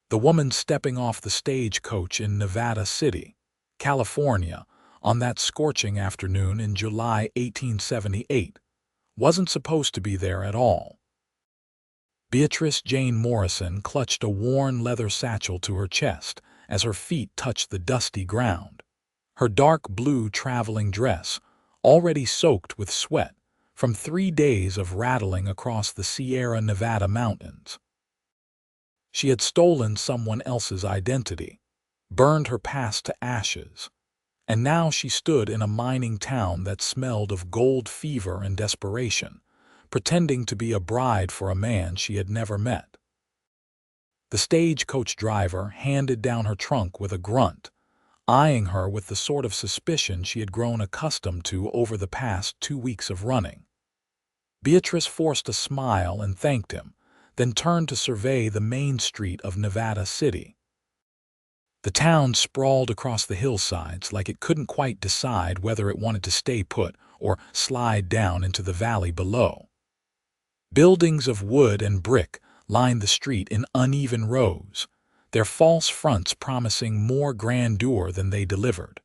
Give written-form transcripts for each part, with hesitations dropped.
The woman stepping off the stagecoach in Nevada City, California, on that scorching afternoon in July 1878, wasn't supposed to be there at all. Beatrice Jane Morrison clutched a worn leather satchel to her chest as her feet touched the dusty ground. Her dark blue traveling dress, already soaked with sweat from 3 days of rattling across the Sierra Nevada mountains. She had stolen someone else's identity, burned her past to ashes, and now she stood in a mining town that smelled of gold fever and desperation, pretending to be a bride for a man she had never met. The stagecoach driver handed down her trunk with a grunt, eyeing her with the sort of suspicion she had grown accustomed to over the past 2 weeks of running. Beatrice forced a smile and thanked him, then turned to survey the main street of Nevada City. The town sprawled across the hillsides like it couldn't quite decide whether it wanted to stay put or slide down into the valley below. Buildings of wood and brick lined the street in uneven rows, their false fronts promising more grandeur than they delivered.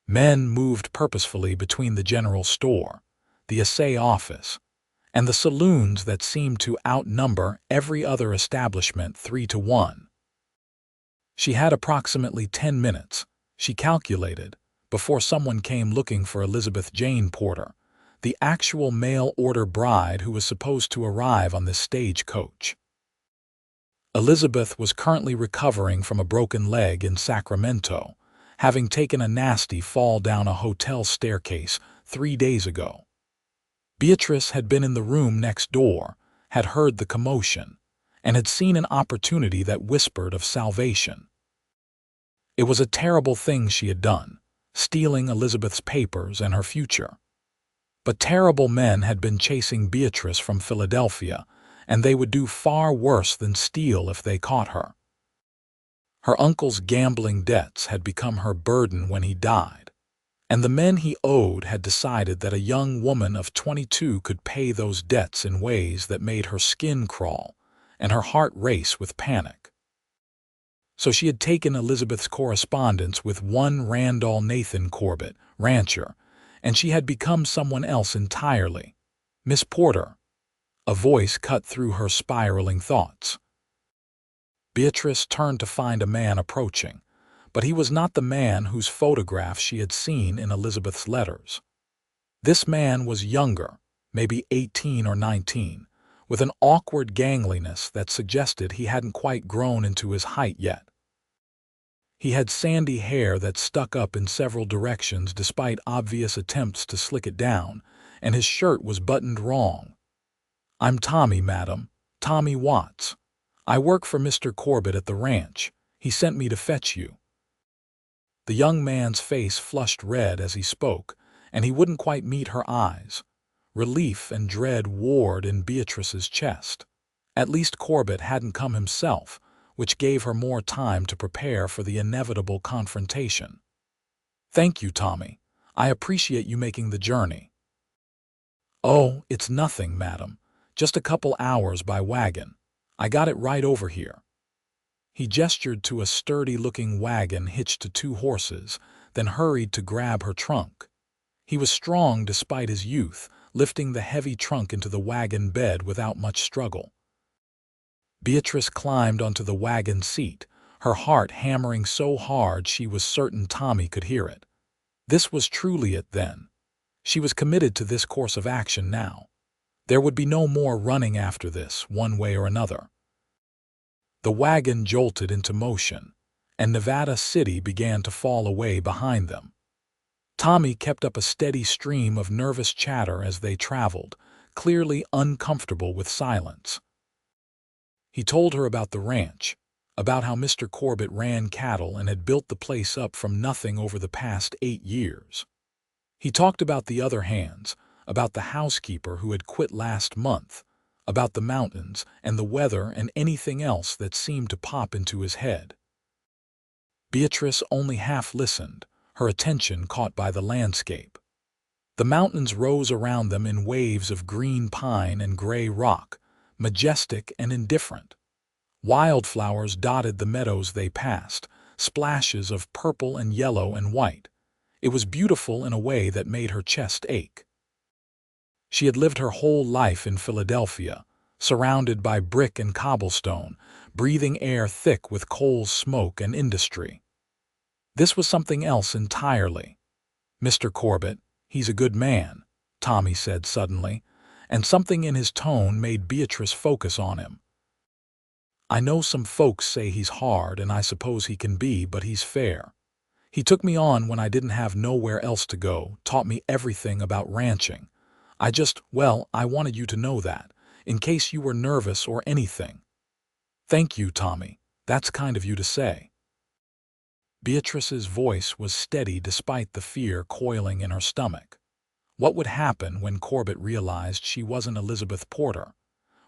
Men moved purposefully between the general store, the assay office, and the saloons that seemed to outnumber every other establishment 3-to-1. She had approximately 10 minutes, she calculated, before someone came looking for Elizabeth Jane Porter, the actual mail-order bride who was supposed to arrive on this stagecoach. Elizabeth was currently recovering from a broken leg in Sacramento, having taken a nasty fall down a hotel staircase 3 days ago. Beatrice had been in the room next door, had heard the commotion, and had seen an opportunity that whispered of salvation. It was a terrible thing she had done, stealing Elizabeth's papers and her future. But terrible men had been chasing Beatrice from Philadelphia, and they would do far worse than steal if they caught her. Her uncle's gambling debts had become her burden when he died, and the men he owed had decided that a young woman of 22 could pay those debts in ways that made her skin crawl and her heart race with panic. So she had taken Elizabeth's correspondence with one Randall Nathan Corbett, rancher, and she had become someone else entirely. Miss Porter. A voice cut through her spiraling thoughts. Beatrice turned to find a man approaching, but he was not the man whose photograph she had seen in Elizabeth's letters. This man was younger, maybe 18 or 19, with an awkward gangliness that suggested he hadn't quite grown into his height yet. He had sandy hair that stuck up in several directions despite obvious attempts to slick it down, and his shirt was buttoned wrong. "I'm Tommy, madam, Tommy Watts. I work for Mr. Corbett at the ranch. He sent me to fetch you." The young man's face flushed red as he spoke, and he wouldn't quite meet her eyes. Relief and dread warred in Beatrice's chest. At least Corbett hadn't come himself, which gave her more time to prepare for the inevitable confrontation. "Thank you, Tommy. I appreciate you making the journey." "Oh, it's nothing, madam. Just a couple hours by wagon. I got it right over here." He gestured to a sturdy-looking wagon hitched to 2 horses, then hurried to grab her trunk. He was strong despite his youth, lifting the heavy trunk into the wagon bed without much struggle. Beatrice climbed onto the wagon seat, her heart hammering so hard she was certain Tommy could hear it. This was truly it then. She was committed to this course of action now. There would be no more running after this, one way or another. The wagon jolted into motion, and Nevada City began to fall away behind them. Tommy kept up a steady stream of nervous chatter as they traveled, clearly uncomfortable with silence. He told her about the ranch, about how Mr. Corbett ran cattle and had built the place up from nothing over the past 8 years. He talked about the other hands, about the housekeeper who had quit last month, about the mountains and the weather and anything else that seemed to pop into his head. Beatrice only half listened, her attention caught by the landscape. The mountains rose around them in waves of green pine and gray rock, majestic and indifferent. Wildflowers dotted the meadows they passed, splashes of purple and yellow and white. It was beautiful in a way that made her chest ache. She had lived her whole life in Philadelphia, surrounded by brick and cobblestone, breathing air thick with coal smoke and industry. This was something else entirely. "Mr. Corbett, he's a good man," Tommy said suddenly, and something in his tone made Beatrice focus on him. "I know some folks say he's hard, and I suppose he can be, but he's fair. He took me on when I didn't have nowhere else to go, taught me everything about ranching. I wanted you to know that, in case you were nervous or anything." "Thank you, Tommy. That's kind of you to say." Beatrice's voice was steady despite the fear coiling in her stomach. What would happen when Corbett realized she wasn't Elizabeth Porter?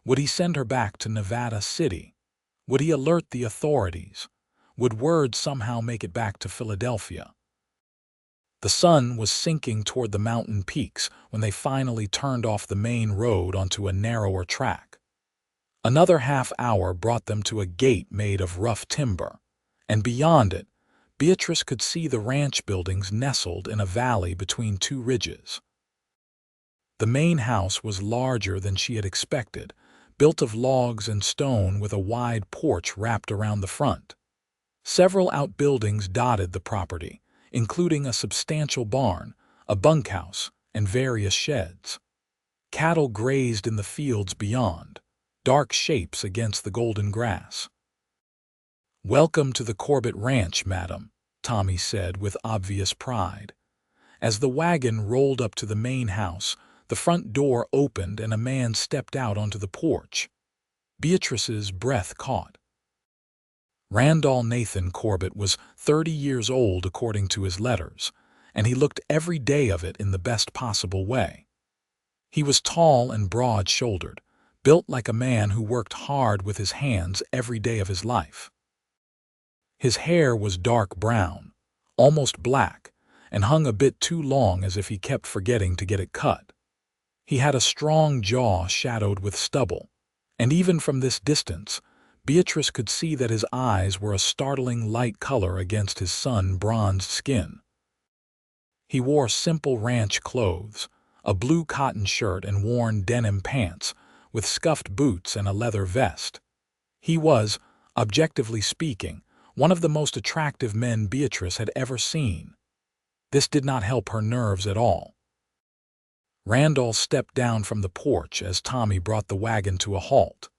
Would he send her back to Nevada City? Would he alert the authorities? Would word somehow make it back to Philadelphia? The sun was sinking toward the mountain peaks when they finally turned off the main road onto a narrower track. Another half hour brought them to a gate made of rough timber, and beyond it, Beatrice could see the ranch buildings nestled in a valley between two ridges. The main house was larger than she had expected, built of logs and stone with a wide porch wrapped around the front. Several outbuildings dotted the property, including a substantial barn, a bunkhouse, and various sheds. Cattle grazed in the fields beyond, dark shapes against the golden grass. "Welcome to the Corbett Ranch, madam," Tommy said with obvious pride. As the wagon rolled up to the main house, the front door opened and a man stepped out onto the porch. Beatrice's breath caught. Randall Nathan Corbett was 30 years old according to his letters, and he looked every day of it in the best possible way. He was tall and broad-shouldered, built like a man who worked hard with his hands every day of his life. His hair was dark brown, almost black, and hung a bit too long as if he kept forgetting to get it cut. He had a strong jaw shadowed with stubble, and even from this distance, Beatrice could see that his eyes were a startling light color against his sun-bronzed skin. He wore simple ranch clothes, a blue cotton shirt and worn denim pants, with scuffed boots and a leather vest. He was, objectively speaking, one of the most attractive men Beatrice had ever seen. This did not help her nerves at all. Randall stepped down from the porch as Tommy brought the wagon to a halt.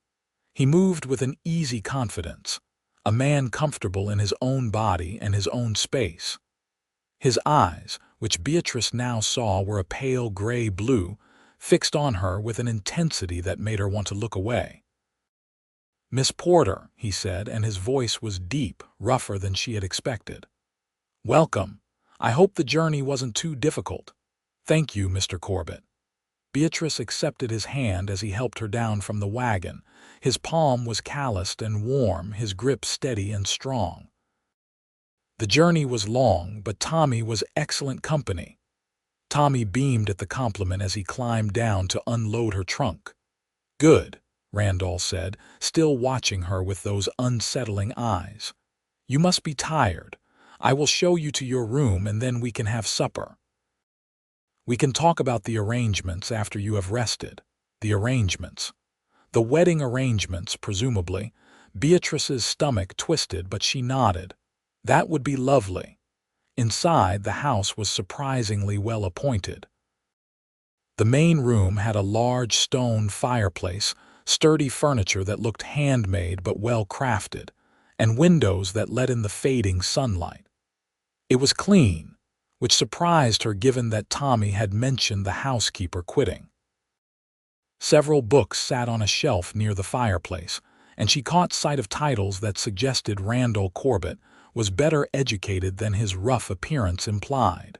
He moved with an easy confidence, a man comfortable in his own body and his own space. His eyes, which Beatrice now saw were a pale gray blue, fixed on her with an intensity that made her want to look away. "Miss Porter," he said, and his voice was deep, rougher than she had expected. "Welcome. I hope the journey wasn't too difficult." "Thank you, Mr. Corbett." Beatrice accepted his hand as he helped her down from the wagon. His palm was calloused and warm, his grip steady and strong. The journey was long, but Tommy was excellent company. Tommy beamed at the compliment as he climbed down to unload her trunk. "Good," Randall said, still watching her with those unsettling eyes. "You must be tired. I will show you to your room and then we can have supper. We can talk about the arrangements after you have rested." The arrangements. The wedding arrangements, presumably. Beatrice's stomach twisted, but she nodded. That would be lovely. Inside, the house was surprisingly well appointed. The main room had a large stone fireplace, sturdy furniture that looked handmade but well crafted, and windows that let in the fading sunlight. It was clean, which surprised her given that Tommy had mentioned the housekeeper quitting. Several books sat on a shelf near the fireplace, and she caught sight of titles that suggested Randall Corbett was better educated than his rough appearance implied.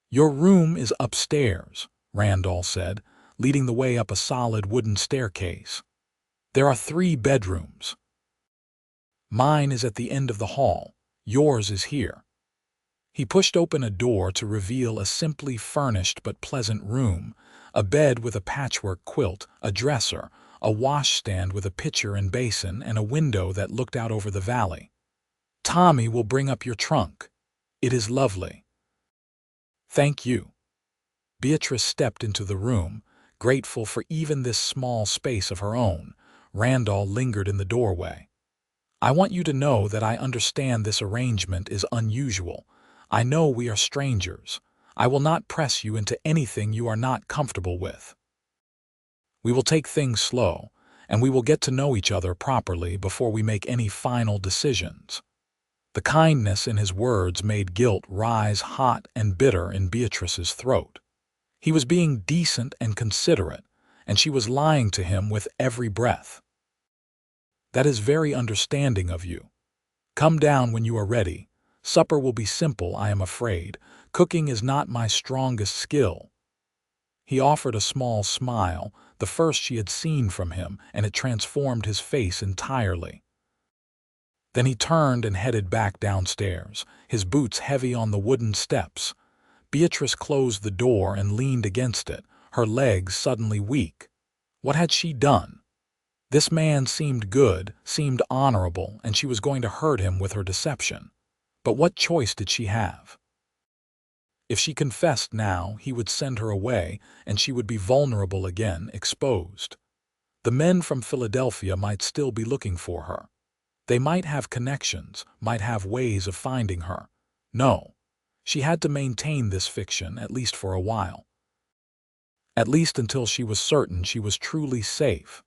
"Your room is upstairs," Randall said, leading the way up a solid wooden staircase. "There are 3 bedrooms. Mine is at the end of the hall. Yours is here." He pushed open a door to reveal a simply furnished but pleasant room, a bed with a patchwork quilt, a dresser, a washstand with a pitcher and basin, and a window that looked out over the valley. "Tommy will bring up your trunk. It is lovely." "Thank you." Beatrice stepped into the room, grateful for even this small space of her own. Randall lingered in the doorway. "I want you to know that I understand this arrangement is unusual. I know we are strangers. I will not press you into anything you are not comfortable with. We will take things slow, and we will get to know each other properly before we make any final decisions." The kindness in his words made guilt rise hot and bitter in Beatrice's throat. He was being decent and considerate, and she was lying to him with every breath. "That is very understanding of you. Come down when you are ready. Supper will be simple, I am afraid. Cooking is not my strongest skill." He offered a small smile, the first she had seen from him, and it transformed his face entirely. Then he turned and headed back downstairs, his boots heavy on the wooden steps. Beatrice closed the door and leaned against it, her legs suddenly weak. What had she done? This man seemed good, seemed honorable, and she was going to hurt him with her deception. But what choice did she have? If she confessed now, he would send her away, and she would be vulnerable again, exposed. The men from Philadelphia might still be looking for her. They might have connections, might have ways of finding her. No, she had to maintain this fiction, at least for a while. At least until she was certain she was truly safe.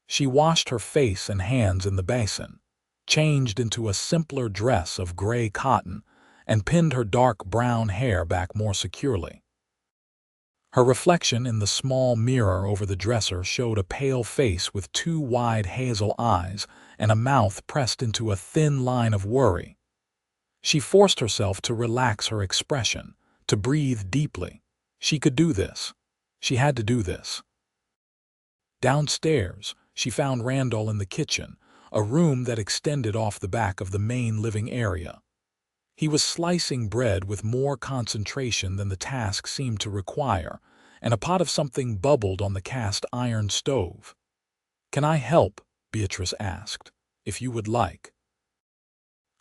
She washed her face and hands in the basin, changed into a simpler dress of gray cotton, and pinned her dark brown hair back more securely. Her reflection in the small mirror over the dresser showed a pale face with two wide hazel eyes and a mouth pressed into a thin line of worry. She forced herself to relax her expression, to breathe deeply. She could do this. She had to do this. Downstairs, she found Randall in the kitchen, a room that extended off the back of the main living area. He was slicing bread with more concentration than the task seemed to require, and a pot of something bubbled on the cast iron stove. "Can I help?" Beatrice asked. "If you would like."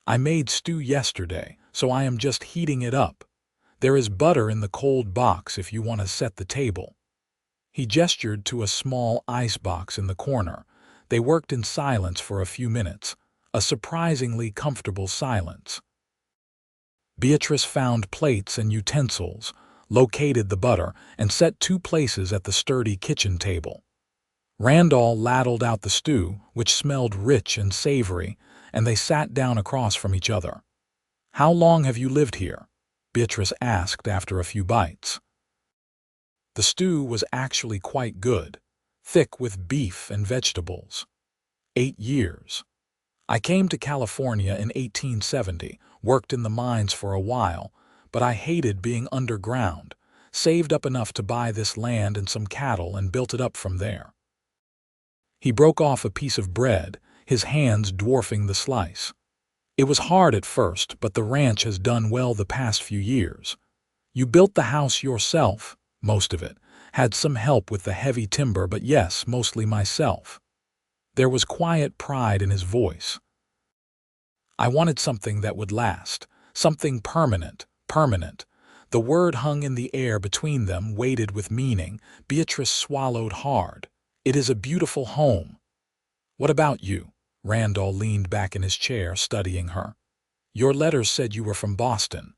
"I made stew yesterday, so I am just heating it up. There is butter in the cold box if you want to set the table." He gestured to a small ice box in the corner. They worked in silence for a few minutes, a surprisingly comfortable silence. Beatrice found plates and utensils, located the butter, and set two places at the sturdy kitchen table. Randall ladled out the stew, which smelled rich and savory, and they sat down across from each other. "How long have you lived here?" Beatrice asked after a few bites. The stew was actually quite good, thick with beef and vegetables. 8 years. I came to California in 1870, worked in the mines for a while, but I hated being underground, saved up enough to buy this land and some cattle and built it up from there. He broke off a piece of bread, his hands dwarfing the slice. "It was hard at first, but the ranch has done well the past few years. You built the house yourself, most of it, had some help with the heavy timber, but yes, mostly myself." There was quiet pride in his voice. "I wanted something that would last, something permanent. The word hung in the air between them, weighted with meaning. Beatrice swallowed hard. "It is a beautiful home." "What about you?" Randall leaned back in his chair, studying her. "Your letters said you were from Boston."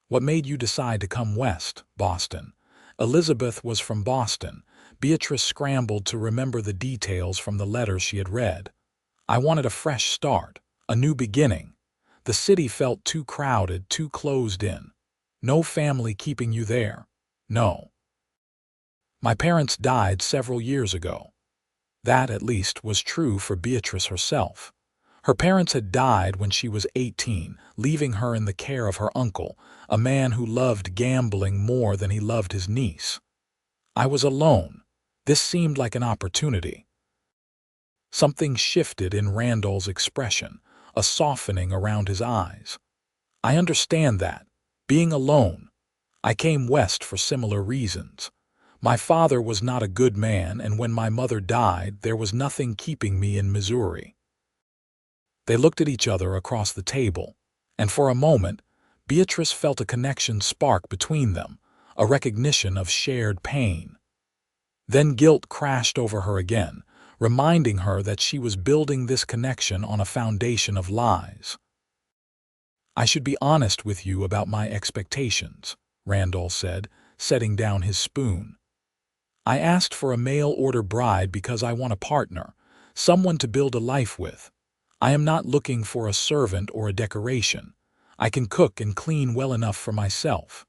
"What made you decide to come west, Boston?" Elizabeth was from Boston. Beatrice scrambled to remember the details from the letters she had read. "I wanted a fresh start, a new beginning. The city felt too crowded, too closed in. No family keeping you there. No. My parents died several years ago." That, at least, was true for Beatrice herself. Her parents had died when she was 18, leaving her in the care of her uncle, a man who loved gambling more than he loved his niece. "I was alone. This seemed like an opportunity." Something shifted in Randall's expression, a softening around his eyes. "I understand that. Being alone. I came west for similar reasons. My father was not a good man, and when my mother died, there was nothing keeping me in Missouri." They looked at each other across the table, and for a moment, Beatrice felt a connection spark between them, a recognition of shared pain. Then guilt crashed over her again, reminding her that she was building this connection on a foundation of lies. "I should be honest with you about my expectations," Randall said, setting down his spoon. "I asked for a mail-order bride because I want a partner, someone to build a life with. I am not looking for a servant or a decoration. I can cook and clean well enough for myself.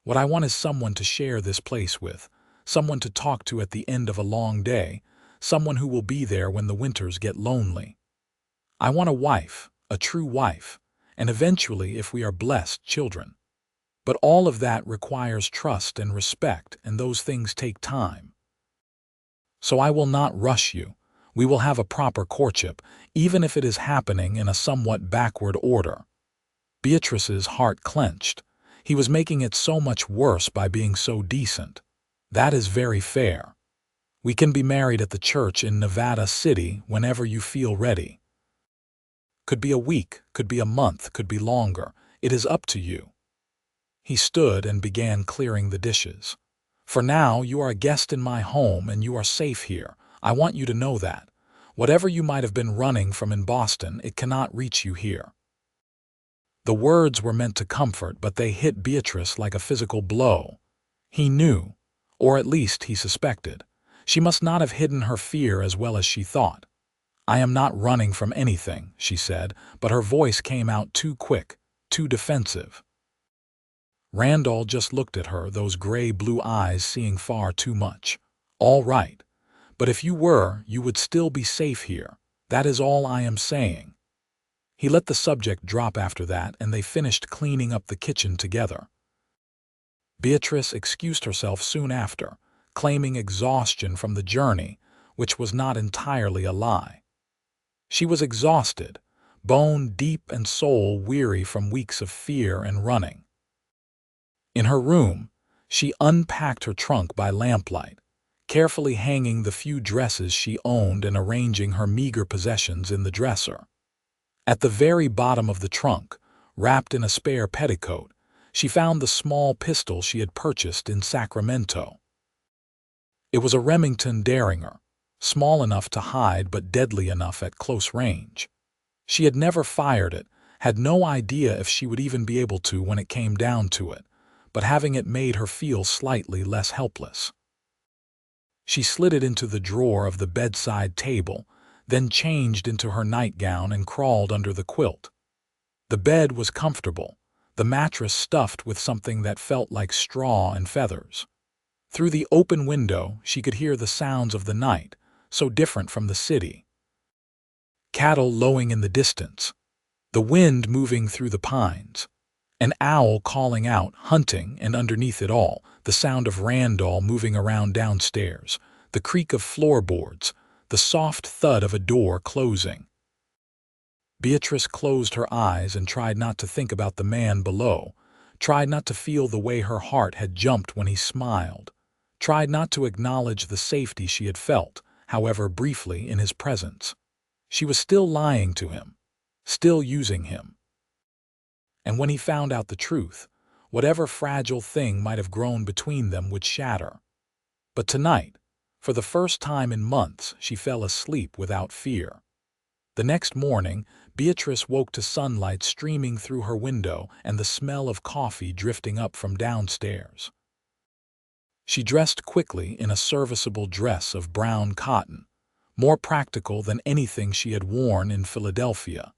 What I want is someone to share this place with, someone to talk to at the end of a long day, someone who will be there when the winters get lonely. I want a wife, a true wife, and eventually, if we are blessed, children. But all of that requires trust and respect, and those things take time. So I will not rush you. We will have a proper courtship, even if it is happening in a somewhat backward order." Beatrice's heart clenched. He was making it so much worse by being so decent. "That is very fair. We can be married at the church in Nevada City whenever you feel ready. Could be a week, could be a month, could be longer. It is up to you." He stood and began clearing the dishes. "For now, you are a guest in my home and you are safe here. I want you to know that. Whatever you might have been running from in Boston, it cannot reach you here." The words were meant to comfort, but they hit Beatrice like a physical blow. He knew, or at least he suspected. She must not have hidden her fear as well as she thought. "I am not running from anything," she said, but her voice came out too quick, too defensive. Randall just looked at her, those gray-blue eyes seeing far too much. "All right. But if you were, you would still be safe here. That is all I am saying." He let the subject drop after that, and they finished cleaning up the kitchen together. Beatrice excused herself soon after, claiming exhaustion from the journey, which was not entirely a lie. She was exhausted, bone deep and soul weary from weeks of fear and running. In her room, she unpacked her trunk by lamplight, carefully hanging the few dresses she owned and arranging her meager possessions in the dresser. At the very bottom of the trunk, wrapped in a spare petticoat, she found the small pistol she had purchased in Sacramento. It was a Remington Derringer, small enough to hide but deadly enough at close range. She had never fired it, had no idea if she would even be able to when it came down to it, but having it made her feel slightly less helpless. She slid it into the drawer of the bedside table, then changed into her nightgown and crawled under the quilt. The bed was comfortable, the mattress stuffed with something that felt like straw and feathers. Through the open window, she could hear the sounds of the night, so different from the city. Cattle lowing in the distance, the wind moving through the pines, an owl calling out, hunting, and underneath it all, the sound of Randall moving around downstairs, the creak of floorboards, the soft thud of a door closing. Beatrice closed her eyes and tried not to think about the man below, tried not to feel the way her heart had jumped when he smiled, tried not to acknowledge the safety she had felt, however briefly, in his presence. She was still lying to him, still using him. And when he found out the truth, whatever fragile thing might have grown between them would shatter. But tonight, for the first time in months, she fell asleep without fear. The next morning, Beatrice woke to sunlight streaming through her window and the smell of coffee drifting up from downstairs. She dressed quickly in a serviceable dress of brown cotton, more practical than anything she had worn in Philadelphia,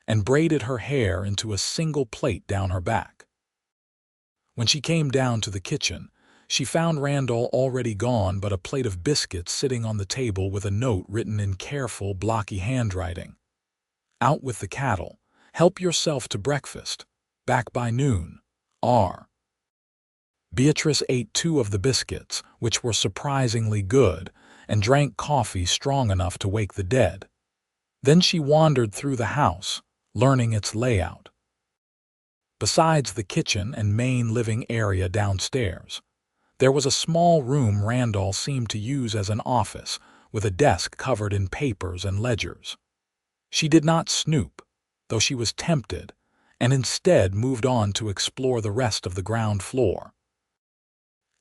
and braided her hair into a single plait down her back. When she came down to the kitchen, she found Randall already gone, but a plate of biscuits sitting on the table with a note written in careful, blocky handwriting. "Out with the cattle. Help yourself to breakfast. Back by noon. R." Beatrice ate 2 of the biscuits, which were surprisingly good, and drank coffee strong enough to wake the dead. Then she wandered through the house, learning its layout. Besides the kitchen and main living area downstairs, There was a small room Randall seemed to use as an office, with a desk covered in papers and ledgers. She did not snoop, though she was tempted, and instead moved on to explore the rest of the ground floor.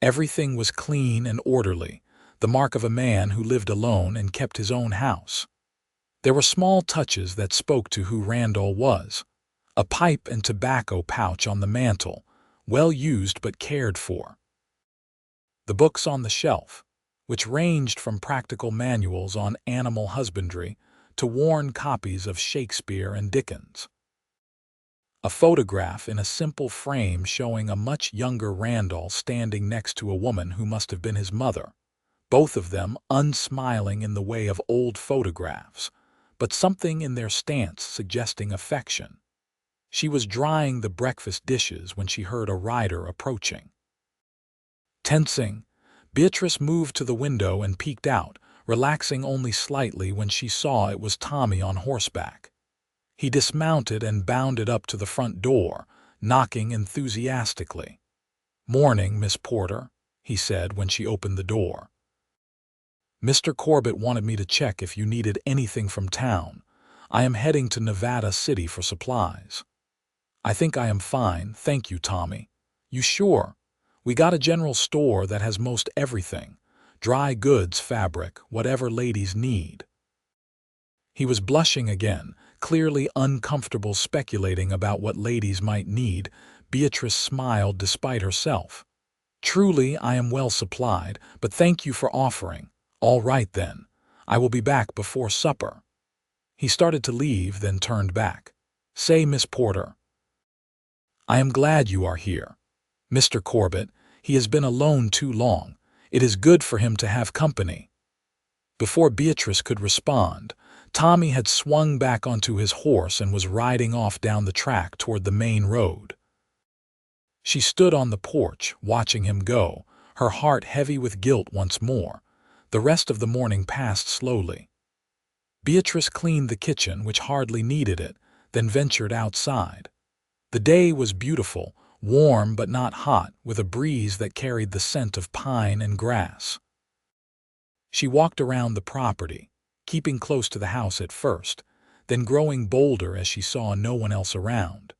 Everything was clean and orderly, the mark of a man who lived alone and kept his own house. There were small touches that spoke to who Randall was. A pipe and tobacco pouch on the mantel, well used but cared for. The books on the shelf, which ranged from practical manuals on animal husbandry to worn copies of Shakespeare and Dickens. A photograph in a simple frame showing a much younger Randall standing next to a woman who must have been his mother, both of them unsmiling in the way of old photographs, but something in their stance suggesting affection. She was drying the breakfast dishes when she heard a rider approaching. Tensing, Beatrice moved to the window and peeked out, relaxing only slightly when she saw it was Tommy on horseback. He dismounted and bounded up to the front door, knocking enthusiastically. "Morning, Miss Porter," he said when she opened the door. "Mr. Corbett wanted me to check if you needed anything from town. I am heading to Nevada City for supplies." "I think I am fine, thank you, Tommy." "You sure? We got a general store that has most everything. Dry goods, fabric, whatever ladies need." He was blushing again, clearly uncomfortable speculating about what ladies might need. Beatrice smiled despite herself. "Truly, I am well supplied, but thank you for offering. All right then. I will be back before supper." He started to leave, then turned back. "Say, Miss Porter, I am glad you are here. Mr. Corbett, he has been alone too long. It is good for him to have company." Before Beatrice could respond, Tommy had swung back onto his horse and was riding off down the track toward the main road. She stood on the porch, watching him go, her heart heavy with guilt once more. The rest of the morning passed slowly. Beatrice cleaned the kitchen, which hardly needed it, then ventured outside. The day was beautiful, warm but not hot, with a breeze that carried the scent of pine and grass. She walked around the property, keeping close to the house at first, then growing bolder as she saw no one else around.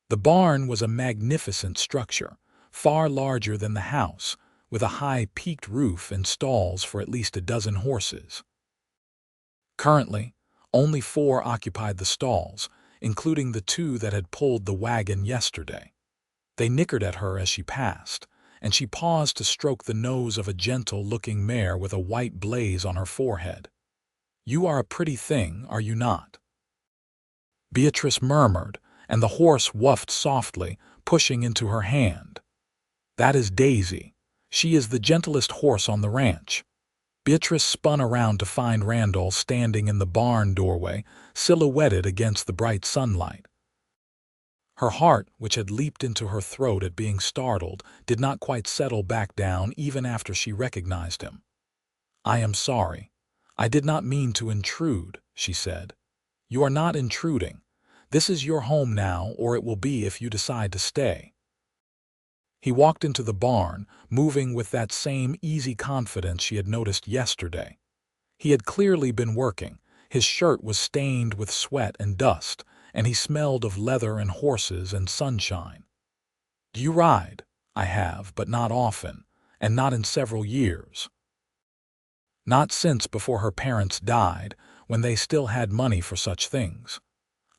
The barn was a magnificent structure, far larger than the house, with a high peaked roof and stalls for at least a dozen horses. Currently, only 4 occupied the stalls, including the 2 that had pulled the wagon yesterday. They nickered at her as she passed, and she paused to stroke the nose of a gentle-looking mare with a white blaze on her forehead. "You are a pretty thing, are you not?" Beatrice murmured, and the horse whuffed softly, pushing into her hand. "That is Daisy. She is the gentlest horse on the ranch." Beatrice spun around to find Randall standing in the barn doorway, silhouetted against the bright sunlight. Her heart, which had leaped into her throat at being startled, did not quite settle back down even after she recognized him. "I am sorry. I did not mean to intrude," she said. "You are not intruding. This is your home now, or it will be if you decide to stay." He walked into the barn, moving with that same easy confidence she had noticed yesterday. He had clearly been working. His shirt was stained with sweat and dust, and he smelled of leather and horses and sunshine. "Do you ride?" "I have, but not often, and not in several years. Not since before her parents died, when they still had money for such things.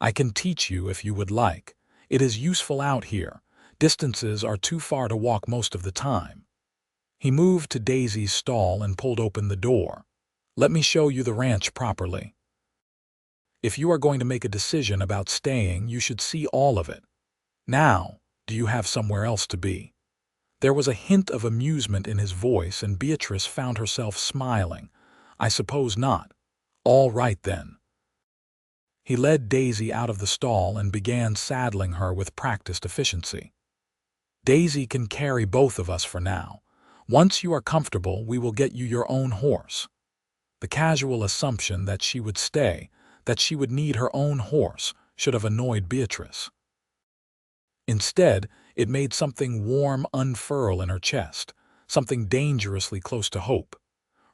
I can teach you if you would like. It is useful out here. Distances are too far to walk most of the time." He moved to Daisy's stall and pulled open the door. "Let me show you the ranch properly. If you are going to make a decision about staying, you should see all of it. Now, do you have somewhere else to be?" There was a hint of amusement in his voice, and Beatrice found herself smiling. "I suppose not. All right then." He led Daisy out of the stall and began saddling her with practiced efficiency. "Daisy can carry both of us for now. Once you are comfortable, we will get you your own horse." The casual assumption that she would stay, that she would need her own horse, should have annoyed Beatrice. Instead, it made something warm unfurl in her chest, something dangerously close to hope.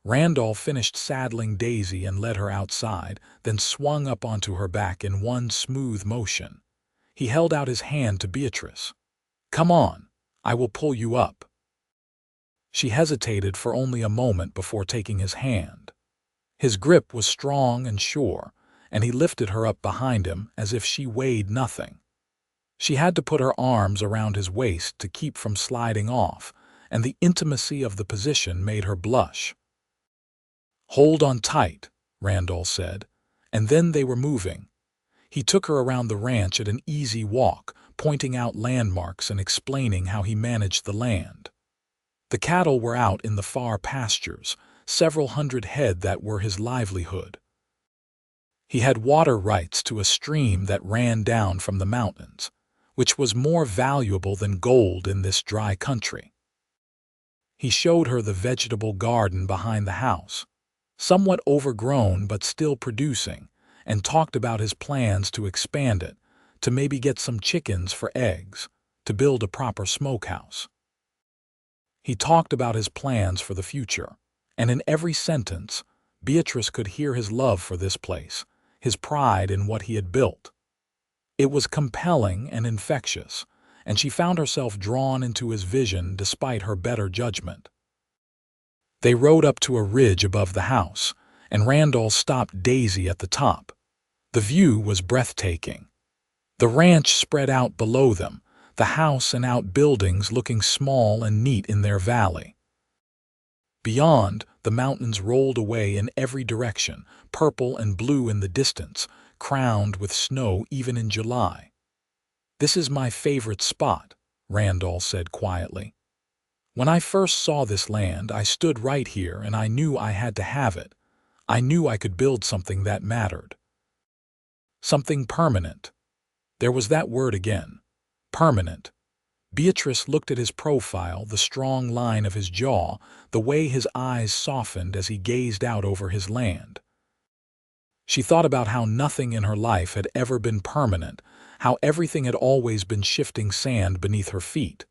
Randall finished saddling Daisy and led her outside, then swung up onto her back in one smooth motion. He held out his hand to Beatrice. "Come on, I will pull you up." She hesitated for only a moment before taking his hand. His grip was strong and sure, and he lifted her up behind him as if she weighed nothing. She had to put her arms around his waist to keep from sliding off, and the intimacy of the position made her blush. "Hold on tight," Randall said, and then they were moving. He took her around the ranch at an easy walk, pointing out landmarks and explaining how he managed the land. The cattle were out in the far pastures, several hundred head that were his livelihood. He had water rights to a stream that ran down from the mountains, which was more valuable than gold in this dry country. He showed her the vegetable garden behind the house, somewhat overgrown but still producing, and talked about his plans to expand it, to maybe get some chickens for eggs, to build a proper smokehouse. He talked about his plans for the future, and in every sentence, Beatrice could hear his love for this place, his pride in what he had built. It was compelling and infectious, and she found herself drawn into his vision despite her better judgment. They rode up to a ridge above the house, and Randall stopped Daisy at the top. The view was breathtaking. The ranch spread out below them, the house and outbuildings looking small and neat in their valley. Beyond, the mountains rolled away in every direction, purple and blue in the distance, crowned with snow even in July. "This is my favorite spot," Randall said quietly. "When I first saw this land, I stood right here and I knew I had to have it. I knew I could build something that mattered. Something permanent." There was that word again. Permanent. Beatrice looked at his profile, the strong line of his jaw, the way his eyes softened as he gazed out over his land. She thought about how nothing in her life had ever been permanent, how everything had always been shifting sand beneath her feet.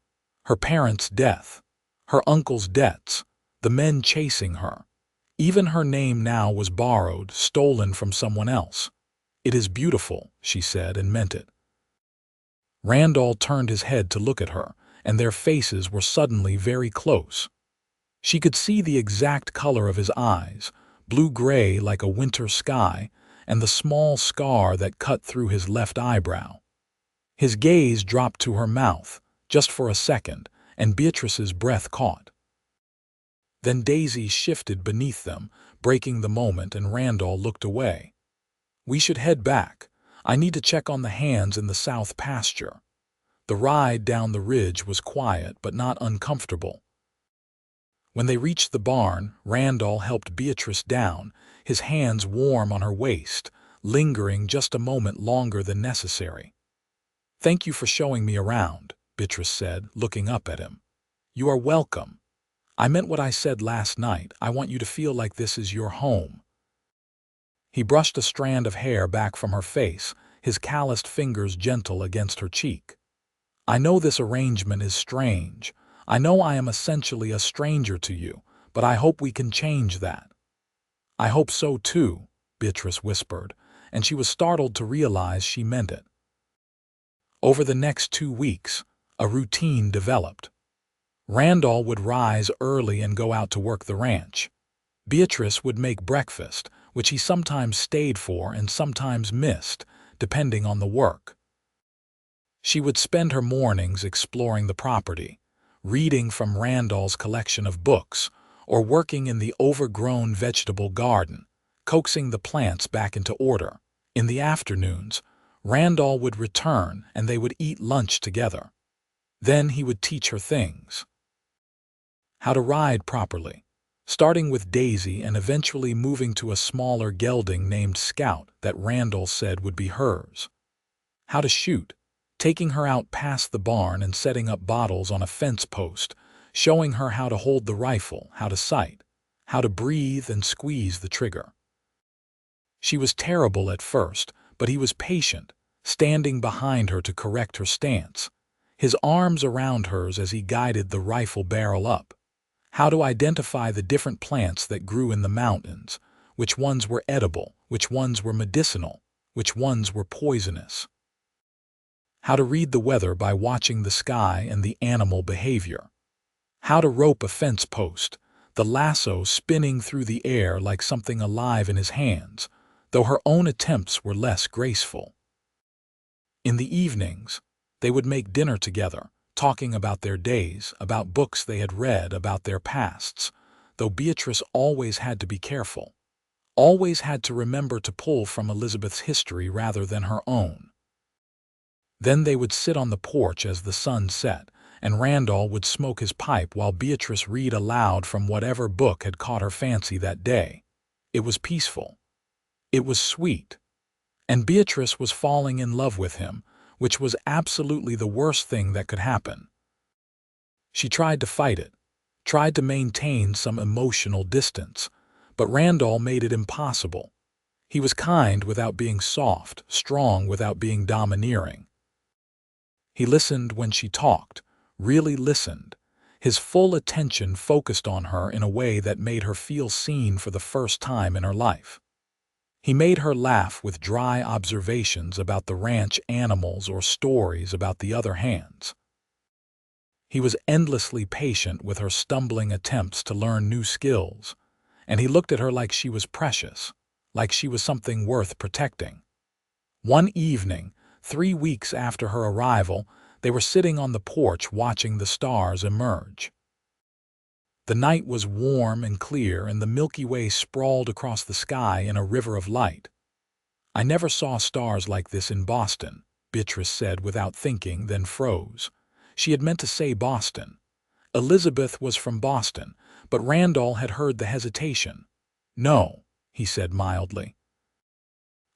Her parents' death, her uncle's debts, the men chasing her. Even her name now was borrowed, stolen from someone else. "It is beautiful," she said, and meant it. Randall turned his head to look at her, and their faces were suddenly very close. She could see the exact color of his eyes, blue-gray like a winter sky, and the small scar that cut through his left eyebrow. His gaze dropped to her mouth, just for a second, and Beatrice's breath caught. Then Daisy shifted beneath them, breaking the moment, and Randall looked away. "We should head back. I need to check on the hands in the south pasture." The ride down the ridge was quiet but not uncomfortable. When they reached the barn, Randall helped Beatrice down, his hands warm on her waist, lingering just a moment longer than necessary. "Thank you for showing me around," Beatrice said, looking up at him. "You are welcome. I meant what I said last night. I want you to feel like this is your home." He brushed a strand of hair back from her face, his calloused fingers gentle against her cheek. "I know this arrangement is strange. I know I am essentially a stranger to you, but I hope we can change that." "I hope so too," Beatrice whispered, and she was startled to realize she meant it. Over the next 2 weeks, a routine developed. Randall would rise early and go out to work the ranch. Beatrice would make breakfast, which he sometimes stayed for and sometimes missed, depending on the work. She would spend her mornings exploring the property, reading from Randall's collection of books, or working in the overgrown vegetable garden, coaxing the plants back into order. In the afternoons, Randall would return and they would eat lunch together. Then he would teach her things. How to ride properly, starting with Daisy and eventually moving to a smaller gelding named Scout that Randall said would be hers. How to shoot, taking her out past the barn and setting up bottles on a fence post, showing her how to hold the rifle, how to sight, how to breathe and squeeze the trigger. She was terrible at first, but he was patient, standing behind her to correct her stance, his arms around hers as he guided the rifle barrel up. How to identify the different plants that grew in the mountains, which ones were edible, which ones were medicinal, which ones were poisonous. How to read the weather by watching the sky and the animal behavior. How to rope a fence post, the lasso spinning through the air like something alive in his hands, though her own attempts were less graceful. In the evenings, they would make dinner together, talking about their days, about books they had read, about their pasts, though Beatrice always had to be careful, always had to remember to pull from Elizabeth's history rather than her own. Then they would sit on the porch as the sun set, and Randall would smoke his pipe while Beatrice read aloud from whatever book had caught her fancy that day. It was peaceful. It was sweet. And Beatrice was falling in love with him, which was absolutely the worst thing that could happen. She tried to fight it, tried to maintain some emotional distance, but Randall made it impossible. He was kind without being soft, strong without being domineering. He listened when she talked, really listened, his full attention focused on her in a way that made her feel seen for the first time in her life. He made her laugh with dry observations about the ranch animals or stories about the other hands. He was endlessly patient with her stumbling attempts to learn new skills, and he looked at her like she was precious, like she was something worth protecting. One evening, 3 weeks after her arrival, they were sitting on the porch watching the stars emerge. The night was warm and clear, and the Milky Way sprawled across the sky in a river of light. "I never saw stars like this in Boston," Beatrice said without thinking, then froze. She had meant to say Boston. Elizabeth was from Boston, but Randall had heard the hesitation. "No," he said mildly.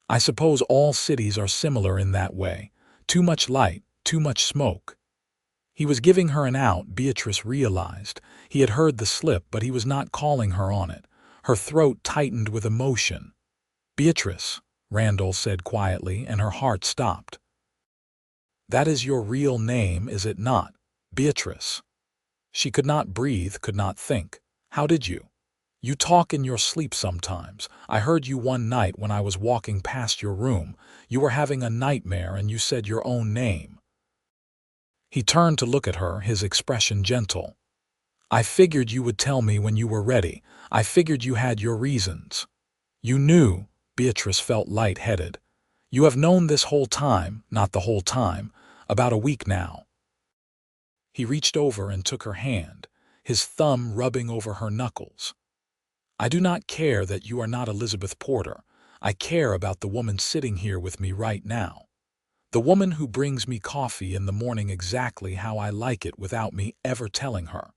"I suppose all cities are similar in that way. Too much light, too much smoke." He was giving her an out, Beatrice realized. He had heard the slip, but he was not calling her on it. Her throat tightened with emotion. "Beatrice," Randall said quietly, and her heart stopped. "That is your real name, is it not? Beatrice." She could not breathe, could not think. "How did you? You talk in your sleep sometimes. I heard you one night when I was walking past your room. You were having a nightmare and you said your own name." He turned to look at her, his expression gentle. "I figured you would tell me when you were ready. I figured you had your reasons." "You knew," Beatrice felt light-headed. "You have known this whole time, not the whole time, about a week now." He reached over and took her hand, his thumb rubbing over her knuckles. "I do not care that you are not Elizabeth Porter. I care about the woman sitting here with me right now. The woman who brings me coffee in the morning exactly how I like it without me ever telling her.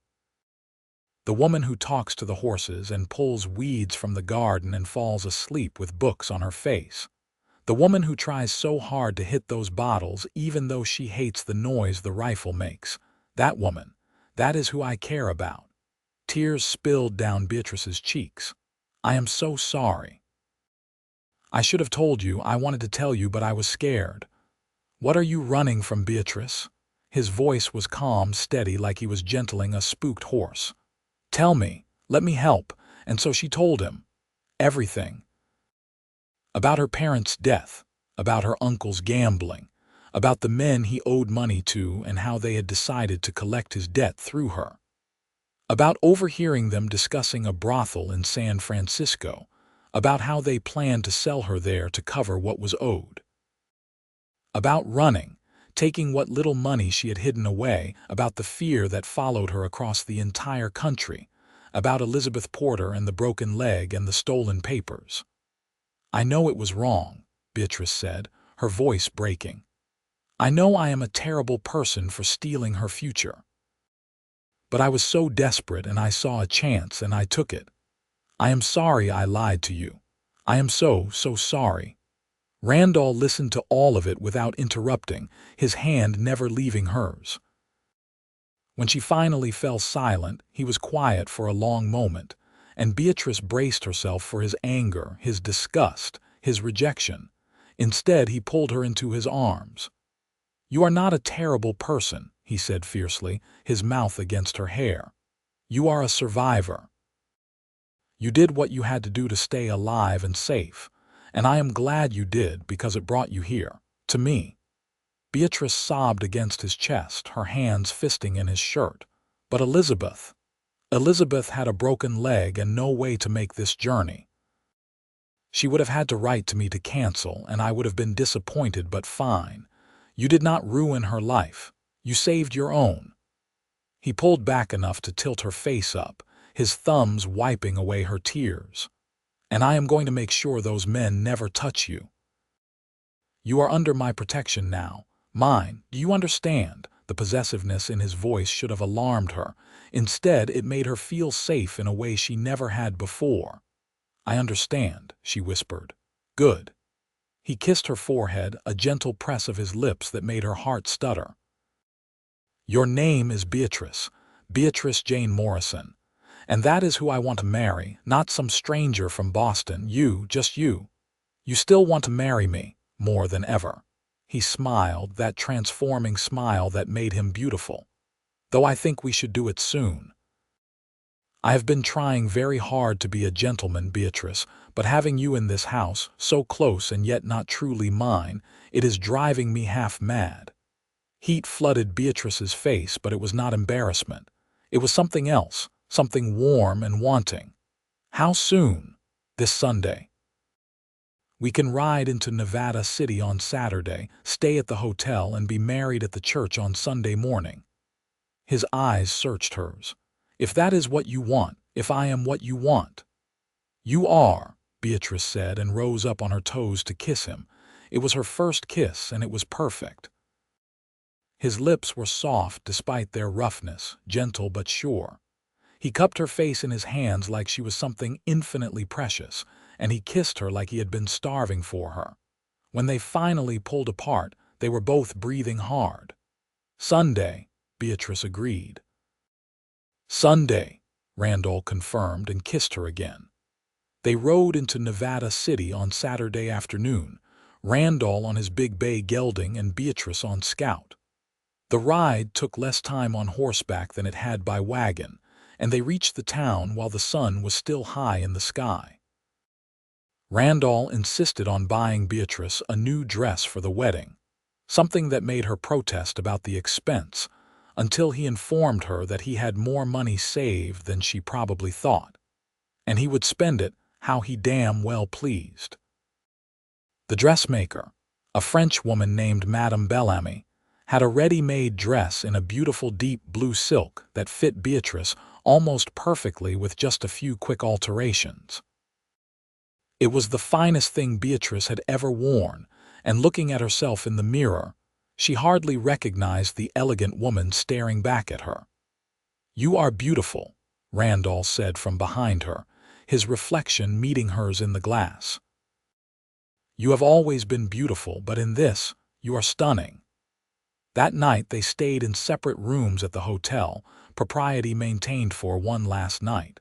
The woman who talks to the horses and pulls weeds from the garden and falls asleep with books on her face. The woman who tries so hard to hit those bottles even though she hates the noise the rifle makes. That woman, that is who I care about." Tears spilled down Beatrice's cheeks. "I am so sorry. I should have told you, I wanted to tell you, but I was scared." "What are you running from, Beatrice?" His voice was calm, steady, like he was gentling a spooked horse. "Tell me, let me help." And so she told him. Everything. About her parents' death, about her uncle's gambling, about the men he owed money to and how they had decided to collect his debt through her. About overhearing them discussing a brothel in San Francisco, about how they planned to sell her there to cover what was owed. About running, taking what little money she had hidden away, about the fear that followed her across the entire country, about Elizabeth Porter and the broken leg and the stolen papers. "I know it was wrong," Beatrice said, her voice breaking. "I know I am a terrible person for stealing her future. But I was so desperate and I saw a chance and I took it. I am sorry I lied to you. I am so sorry." Randall listened to all of it without interrupting, his hand never leaving hers. When she finally fell silent, he was quiet for a long moment, and Beatrice braced herself for his anger, his disgust, his rejection. Instead, he pulled her into his arms. "You are not a terrible person," he said fiercely, his mouth against her hair. You are a survivor. You did what you had to do to stay alive and safe, and I am glad you did because it brought you here, to me." Beatrice sobbed against his chest, her hands fisting in his shirt. "But Elizabeth had a broken leg and no way to make this journey. She would have had to write to me to cancel, and I would have been disappointed, but fine. You did not ruin her life. You saved your own." He pulled back enough to tilt her face up, his thumbs wiping away her tears. "And I am going to make sure those men never touch you. You are under my protection now. Mine, do you understand?" The possessiveness in his voice should have alarmed her. Instead, it made her feel safe in a way she never had before. "I understand," she whispered. "Good." He kissed her forehead, a gentle press of his lips that made her heart stutter. "Your name is Beatrice, Beatrice Jane Morrison. And that is who I want to marry, not some stranger from Boston, just you. You still want to marry me, more than ever." He smiled, that transforming smile that made him beautiful. "Though I think we should do it soon. I have been trying very hard to be a gentleman, Beatrice, but having you in this house, so close and yet not truly mine, it is driving me half mad." Heat flooded Beatrice's face, but it was not embarrassment. It was something else, something warm and wanting. "How soon?" "This Sunday. We can ride into Nevada City on Saturday, stay at the hotel, and be married at the church on Sunday morning." His eyes searched hers. "If that is what you want, if I am what you want." "You are," Beatrice said, and rose up on her toes to kiss him. It was her first kiss, and it was perfect. His lips were soft despite their roughness, gentle but sure. He cupped her face in his hands like she was something infinitely precious, and he kissed her like he had been starving for her. When they finally pulled apart, they were both breathing hard. "Sunday," Beatrice agreed. "Sunday," Randall confirmed and kissed her again. They rode into Nevada City on Saturday afternoon, Randall on his big bay gelding and Beatrice on Scout. The ride took less time on horseback than it had by wagon, and they reached the town while the sun was still high in the sky. Randall insisted on buying Beatrice a new dress for the wedding, something that made her protest about the expense, until he informed her that he had more money saved than she probably thought, and he would spend it how he damn well pleased. The dressmaker, a French woman named Madame Bellamy, had a ready-made dress in a beautiful deep blue silk that fit Beatrice almost perfectly with just a few quick alterations. It was the finest thing Beatrice had ever worn, and looking at herself in the mirror, she hardly recognized the elegant woman staring back at her. "You are beautiful," Randall said from behind her, his reflection meeting hers in the glass. "You have always been beautiful, but in this, you are stunning." That night they stayed in separate rooms at the hotel, propriety maintained for one last night.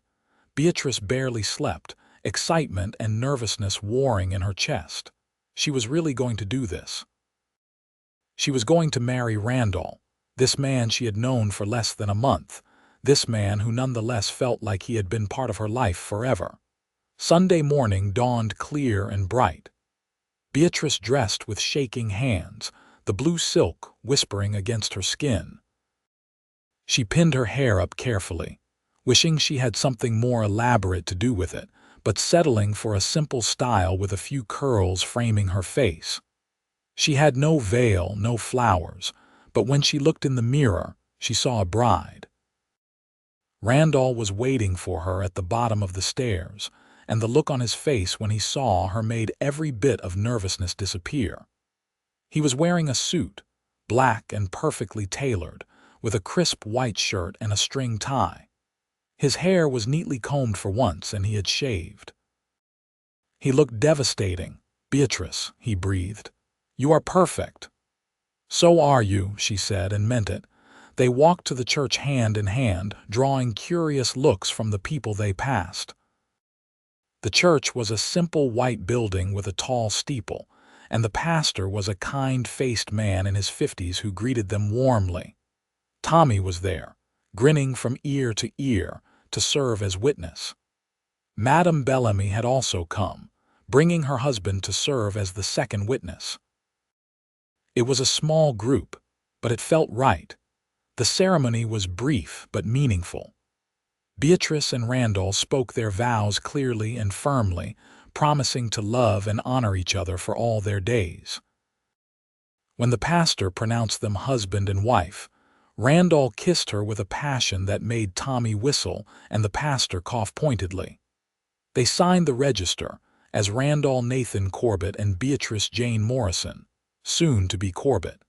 Beatrice barely slept, excitement and nervousness warring in her chest. She was really going to do this. She was going to marry Randall, this man she had known for less than a month, this man who nonetheless felt like he had been part of her life forever. Sunday morning dawned clear and bright. Beatrice dressed with shaking hands, the blue silk whispering against her skin. She pinned her hair up carefully, wishing she had something more elaborate to do with it, but settling for a simple style with a few curls framing her face. She had no veil, no flowers, but when she looked in the mirror, she saw a bride. Randall was waiting for her at the bottom of the stairs, and the look on his face when he saw her made every bit of nervousness disappear. He was wearing a suit, black and perfectly tailored, with a crisp white shirt and a string tie. His hair was neatly combed for once, and he had shaved. He looked devastating. "Beatrice," he breathed, "you are perfect." "So are you," she said, and meant it. They walked to the church hand in hand, drawing curious looks from the people they passed. The church was a simple white building with a tall steeple, and the pastor was a kind-faced man in his 50s who greeted them warmly. Tommy was there, grinning from ear to ear to serve as witness. Madame Bellamy had also come, bringing her husband to serve as the second witness. It was a small group, but it felt right. The ceremony was brief but meaningful. Beatrice and Randall spoke their vows clearly and firmly, promising to love and honor each other for all their days. When the pastor pronounced them husband and wife, Randall kissed her with a passion that made Tommy whistle and the pastor cough pointedly. They signed the register as Randall Nathan Corbett and Beatrice Jane Morrison, soon to be Corbett.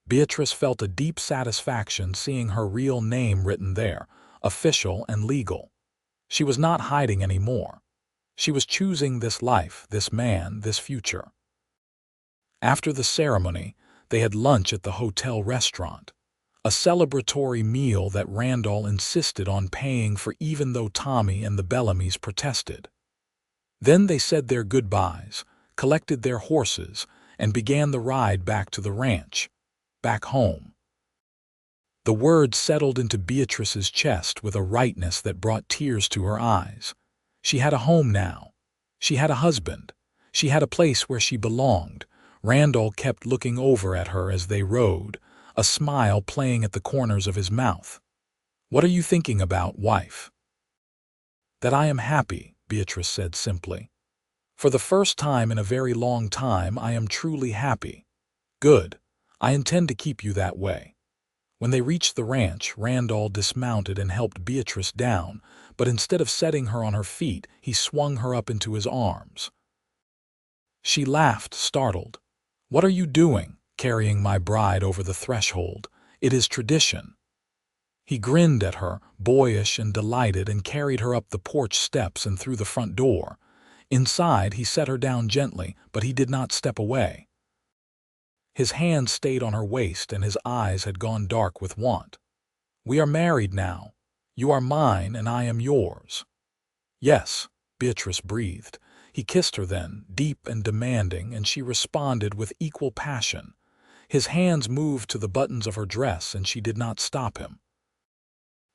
Beatrice felt a deep satisfaction seeing her real name written there, official and legal. She was not hiding anymore. She was choosing this life, this man, this future. After the ceremony, they had lunch at the hotel restaurant, a celebratory meal that Randall insisted on paying for even though Tommy and the Bellamys protested. Then they said their goodbyes, collected their horses, and began the ride back to the ranch, back home. The words settled into Beatrice's chest with a rightness that brought tears to her eyes. She had a home now. She had a husband. She had a place where she belonged. Randall kept looking over at her as they rode, a smile playing at the corners of his mouth. "What are you thinking about, wife?" "That I am happy," Beatrice said simply. "For the first time in a very long time, I am truly happy." "Good. I intend to keep you that way." When they reached the ranch, Randall dismounted and helped Beatrice down, but instead of setting her on her feet, he swung her up into his arms. She laughed, startled. "What are you doing, carrying my bride over the threshold? It is tradition." He grinned at her, boyish and delighted, and carried her up the porch steps and through the front door. Inside, he set her down gently, but he did not step away. His hand stayed on her waist and his eyes had gone dark with want. "We are married now. You are mine and I am yours." "Yes," Beatrice breathed. He kissed her then, deep and demanding, and she responded with equal passion. His hands moved to the buttons of her dress and she did not stop him.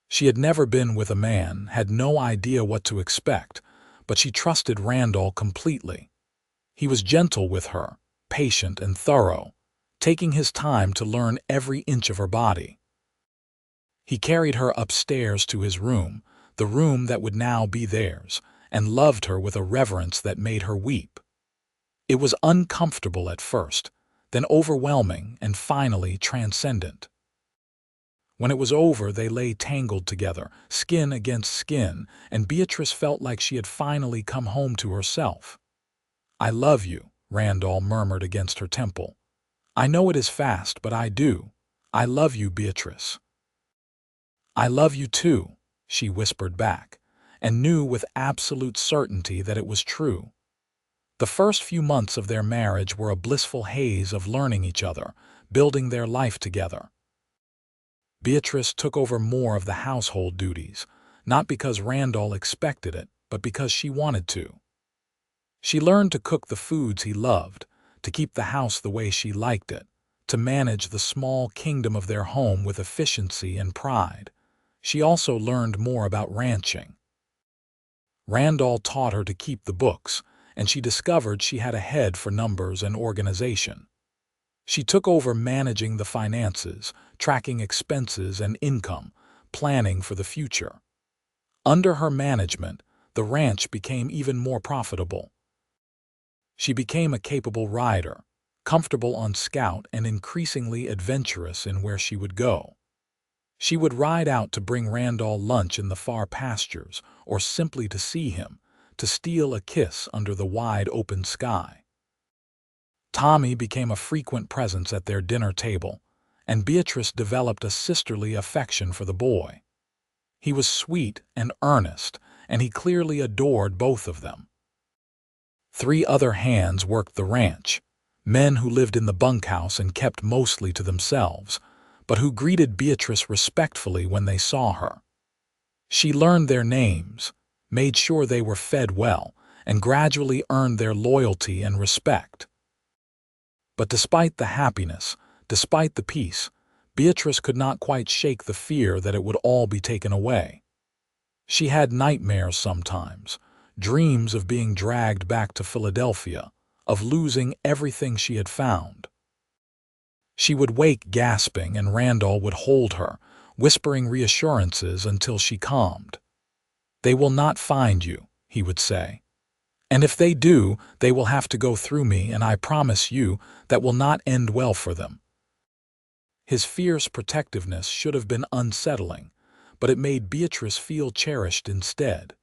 She had never been with a man, had no idea what to expect, but she trusted Randall completely. He was gentle with her, patient and thorough, taking his time to learn every inch of her body. He carried her upstairs to his room, the room that would now be theirs, and loved her with a reverence that made her weep. It was uncomfortable at first, then overwhelming, and finally transcendent. When it was over, they lay tangled together, skin against skin, and Beatrice felt like she had finally come home to herself. "I love you," Randall murmured against her temple. "I know it is fast, but I do. I love you, Beatrice." "I love you too," she whispered back, and knew with absolute certainty that it was true. The first few months of their marriage were a blissful haze of learning each other, building their life together. Beatrice took over more of the household duties, not because Randall expected it, but because she wanted to. She learned to cook the foods he loved, to keep the house the way she liked it, to manage the small kingdom of their home with efficiency and pride. She also learned more about ranching. Randall taught her to keep the books, and she discovered she had a head for numbers and organization. She took over managing the finances, tracking expenses and income, planning for the future. Under her management, the ranch became even more profitable. She became a capable rider, comfortable on scout and increasingly adventurous in where she would go. She would ride out to bring Randall lunch in the far pastures, or simply to see him, to steal a kiss under the wide open sky. Tommy became a frequent presence at their dinner table, and Beatrice developed a sisterly affection for the boy. He was sweet and earnest, and he clearly adored both of them. 3 other hands worked the ranch, men who lived in the bunkhouse and kept mostly to themselves, but who greeted Beatrice respectfully when they saw her. She learned their names, made sure they were fed well, and gradually earned their loyalty and respect. But despite the happiness, despite the peace, Beatrice could not quite shake the fear that it would all be taken away. She had nightmares sometimes, dreams of being dragged back to Philadelphia, of losing everything she had found. She would wake gasping, and Randall would hold her, whispering reassurances until she calmed. "They will not find you," he would say. "And if they do, they will have to go through me, and I promise you that will not end well for them." His fierce protectiveness should have been unsettling, but it made Beatrice feel cherished instead.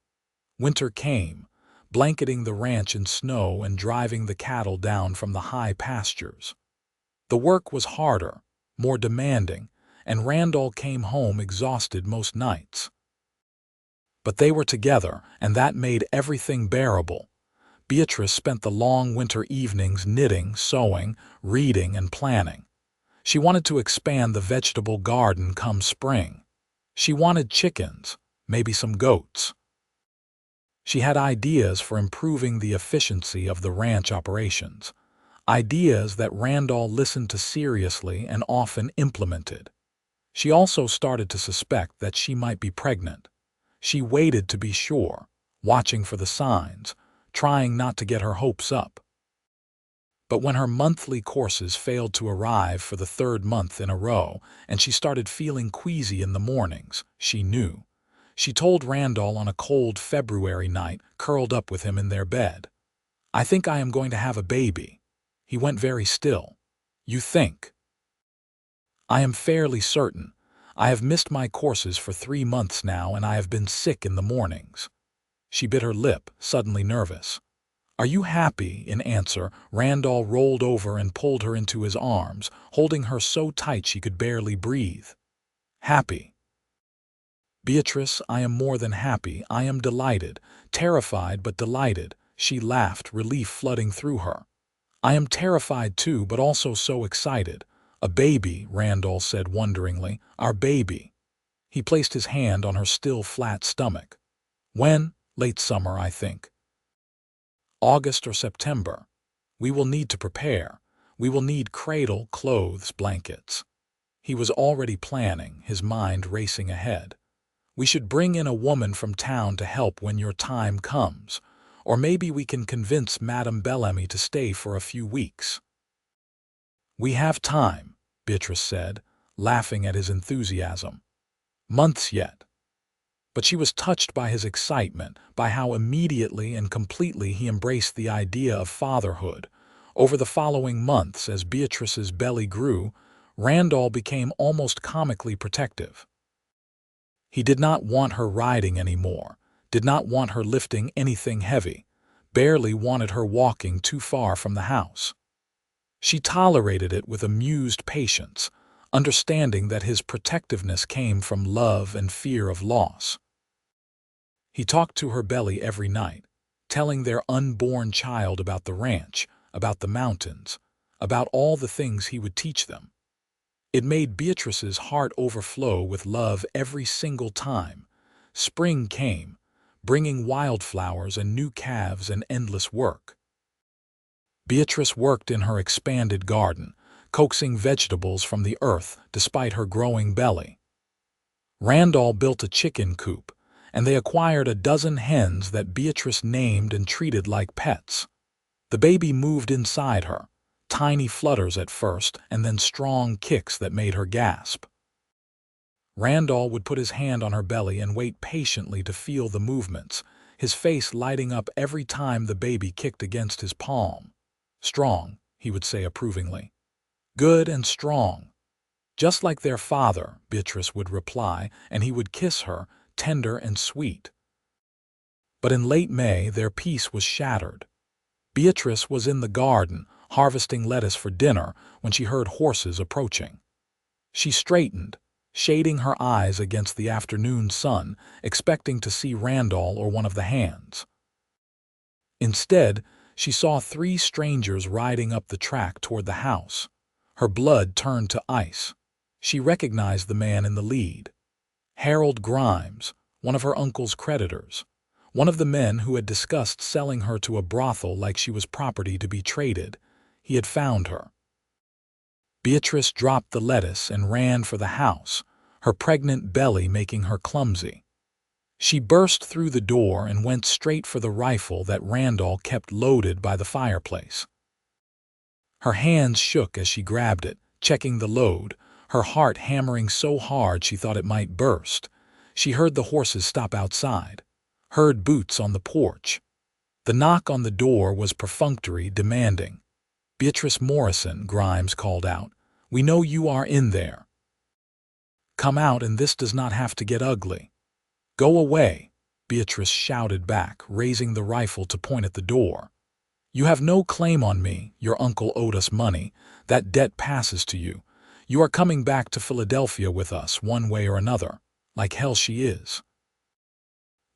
Winter came, blanketing the ranch in snow and driving the cattle down from the high pastures. The work was harder, more demanding, and Randall came home exhausted most nights. But they were together, and that made everything bearable. Beatrice spent the long winter evenings knitting, sewing, reading, and planning. She wanted to expand the vegetable garden come spring. She wanted chickens, maybe some goats. She had ideas for improving the efficiency of the ranch operations, ideas that Randall listened to seriously and often implemented. She also started to suspect that she might be pregnant. She waited to be sure, watching for the signs, trying not to get her hopes up. But when her monthly courses failed to arrive for the third month in a row, and she started feeling queasy in the mornings, she knew. She told Randall on a cold February night, curled up with him in their bed. "I think I am going to have a baby." He went very still. "You think?" "I am fairly certain. I have missed my courses for 3 months now, and I have been sick in the mornings." She bit her lip, suddenly nervous. "Are you happy?" In answer, Randall rolled over and pulled her into his arms, holding her so tight she could barely breathe. "Happy?" "Beatrice, I am more than happy. I am delighted, terrified but delighted." She laughed, relief flooding through her. "I am terrified too, but also so excited." "A baby," Randall said wonderingly. "Our baby." He placed his hand on her still flat stomach. "When?" "Late summer, I think." "August or September. We will need to prepare. We will need cradle, clothes, blankets." He was already planning, his mind racing ahead. "We should bring in a woman from town to help when your time comes. Or maybe we can convince Madame Bellamy to stay for a few weeks." "We have time," Beatrice said, laughing at his enthusiasm. "Months yet." But she was touched by his excitement, by how immediately and completely he embraced the idea of fatherhood. Over the following months, as Beatrice's belly grew, Randall became almost comically protective. He did not want her riding anymore, did not want her lifting anything heavy, barely wanted her walking too far from the house. She tolerated it with amused patience, understanding that his protectiveness came from love and fear of loss. He talked to her belly every night, telling their unborn child about the ranch, about the mountains, about all the things he would teach them. It made Beatrice's heart overflow with love every single time. Spring came, bringing wildflowers and new calves and endless work. Beatrice worked in her expanded garden, coaxing vegetables from the earth despite her growing belly. Randall built a chicken coop, and they acquired a dozen hens that Beatrice named and treated like pets. The baby moved inside her, tiny flutters at first and then strong kicks that made her gasp. Randall would put his hand on her belly and wait patiently to feel the movements, his face lighting up every time the baby kicked against his palm. "Strong," he would say approvingly. "Good and strong." "Just like their father," Beatrice would reply, and he would kiss her, tender and sweet. But in late May their peace was shattered. Beatrice was in the garden, harvesting lettuce for dinner, when she heard horses approaching. She straightened, shading her eyes against the afternoon sun, expecting to see Randall or one of the hands. Instead, she saw 3 strangers riding up the track toward the house. Her blood turned to ice. She recognized the man in the lead. Harold Grimes, one of her uncle's creditors, one of the men who had discussed selling her to a brothel like she was property to be traded. He had found her. Beatrice dropped the lettuce and ran for the house, her pregnant belly making her clumsy. She burst through the door and went straight for the rifle that Randall kept loaded by the fireplace. Her hands shook as she grabbed it, checking the load, her heart hammering so hard she thought it might burst. She heard the horses stop outside, heard boots on the porch. The knock on the door was perfunctory, demanding. "Beatrice Morrison," Grimes called out. "We know you are in there. Come out, and this does not have to get ugly." "Go away," Beatrice shouted back, raising the rifle to point at the door. "You have no claim on me. Your uncle owed us money. That debt passes to you. You are coming back to Philadelphia with us, one way or another. Like hell she is."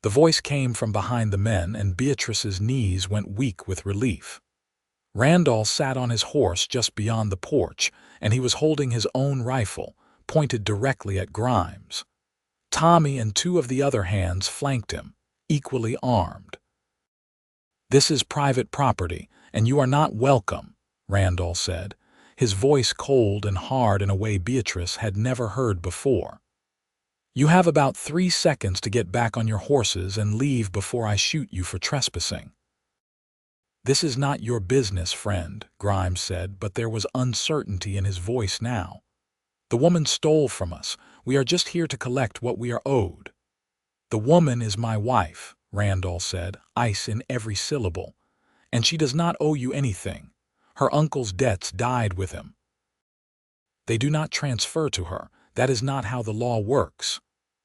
The voice came from behind the men, and Beatrice's knees went weak with relief. Randall sat on his horse just beyond the porch, and he was holding his own rifle, pointed directly at Grimes. Tommy and two of the other hands flanked him, equally armed. "This is private property, and you are not welcome," Randall said, his voice cold and hard in a way Beatrice had never heard before. "You have about 3 seconds to get back on your horses and leave before I shoot you for trespassing." "This is not your business, friend," Grimes said, but there was uncertainty in his voice now. "The woman stole from us. We are just here to collect what we are owed." "The woman is my wife," Randall said, ice in every syllable. "And she does not owe you anything. Her uncle's debts died with him." "They do not transfer to her. That is not how the law works."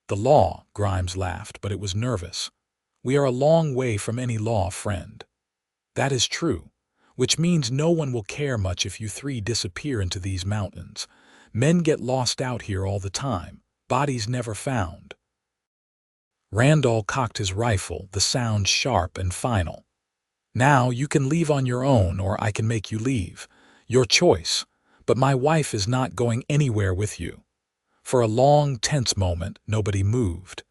"The law," Grimes laughed, but it was nervous. "We are a long way from any law, friend." "That is true, which means no one will care much if you three disappear into these mountains. Men get lost out here all the time, bodies never found." Randall cocked his rifle, the sound sharp and final. "Now you can leave on your own, or I can make you leave. Your choice, but my wife is not going anywhere with you." For a long, tense moment, nobody moved.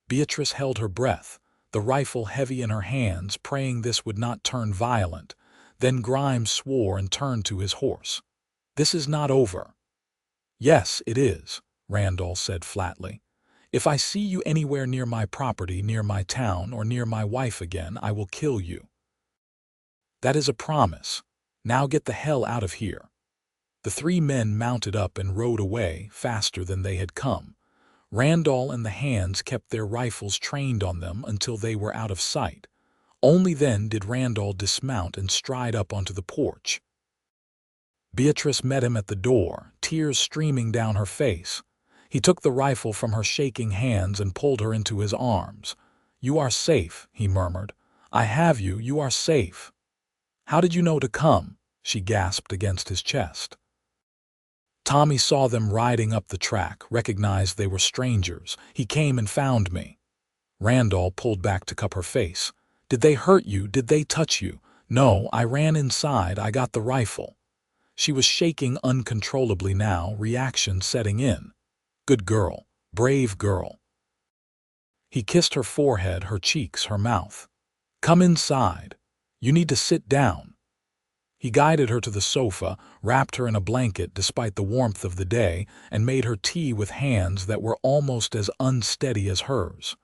Beatrice held her breath, the rifle heavy in her hands, praying this would not turn violent. Then Grimes swore and turned to his horse. "This is not over." "Yes, it is," Randall said flatly. "If I see you anywhere near my property, near my town, or near my wife again, I will kill you." "That is a promise. Now get the hell out of here." The 3 men mounted up and rode away, faster than they had come. Randall and the hands kept their rifles trained on them until they were out of sight. Only then did Randall dismount and stride up onto the porch. Beatrice met him at the door, tears streaming down her face. He took the rifle from her shaking hands and pulled her into his arms. "You are safe," he murmured. "I have you, you are safe." "How did you know to come?" she gasped against his chest. "Tommy saw them riding up the track, recognized they were strangers. He came and found me." Randall pulled back to cup her face. "Did they hurt you? Did they touch you?" "No, I ran inside. I got the rifle." She was shaking uncontrollably now, reaction setting in. "Good girl. Brave girl." He kissed her forehead, her cheeks, her mouth. "Come inside. You need to sit down." He guided her to the sofa, wrapped her in a blanket despite the warmth of the day, and made her tea with hands that were almost as unsteady as hers.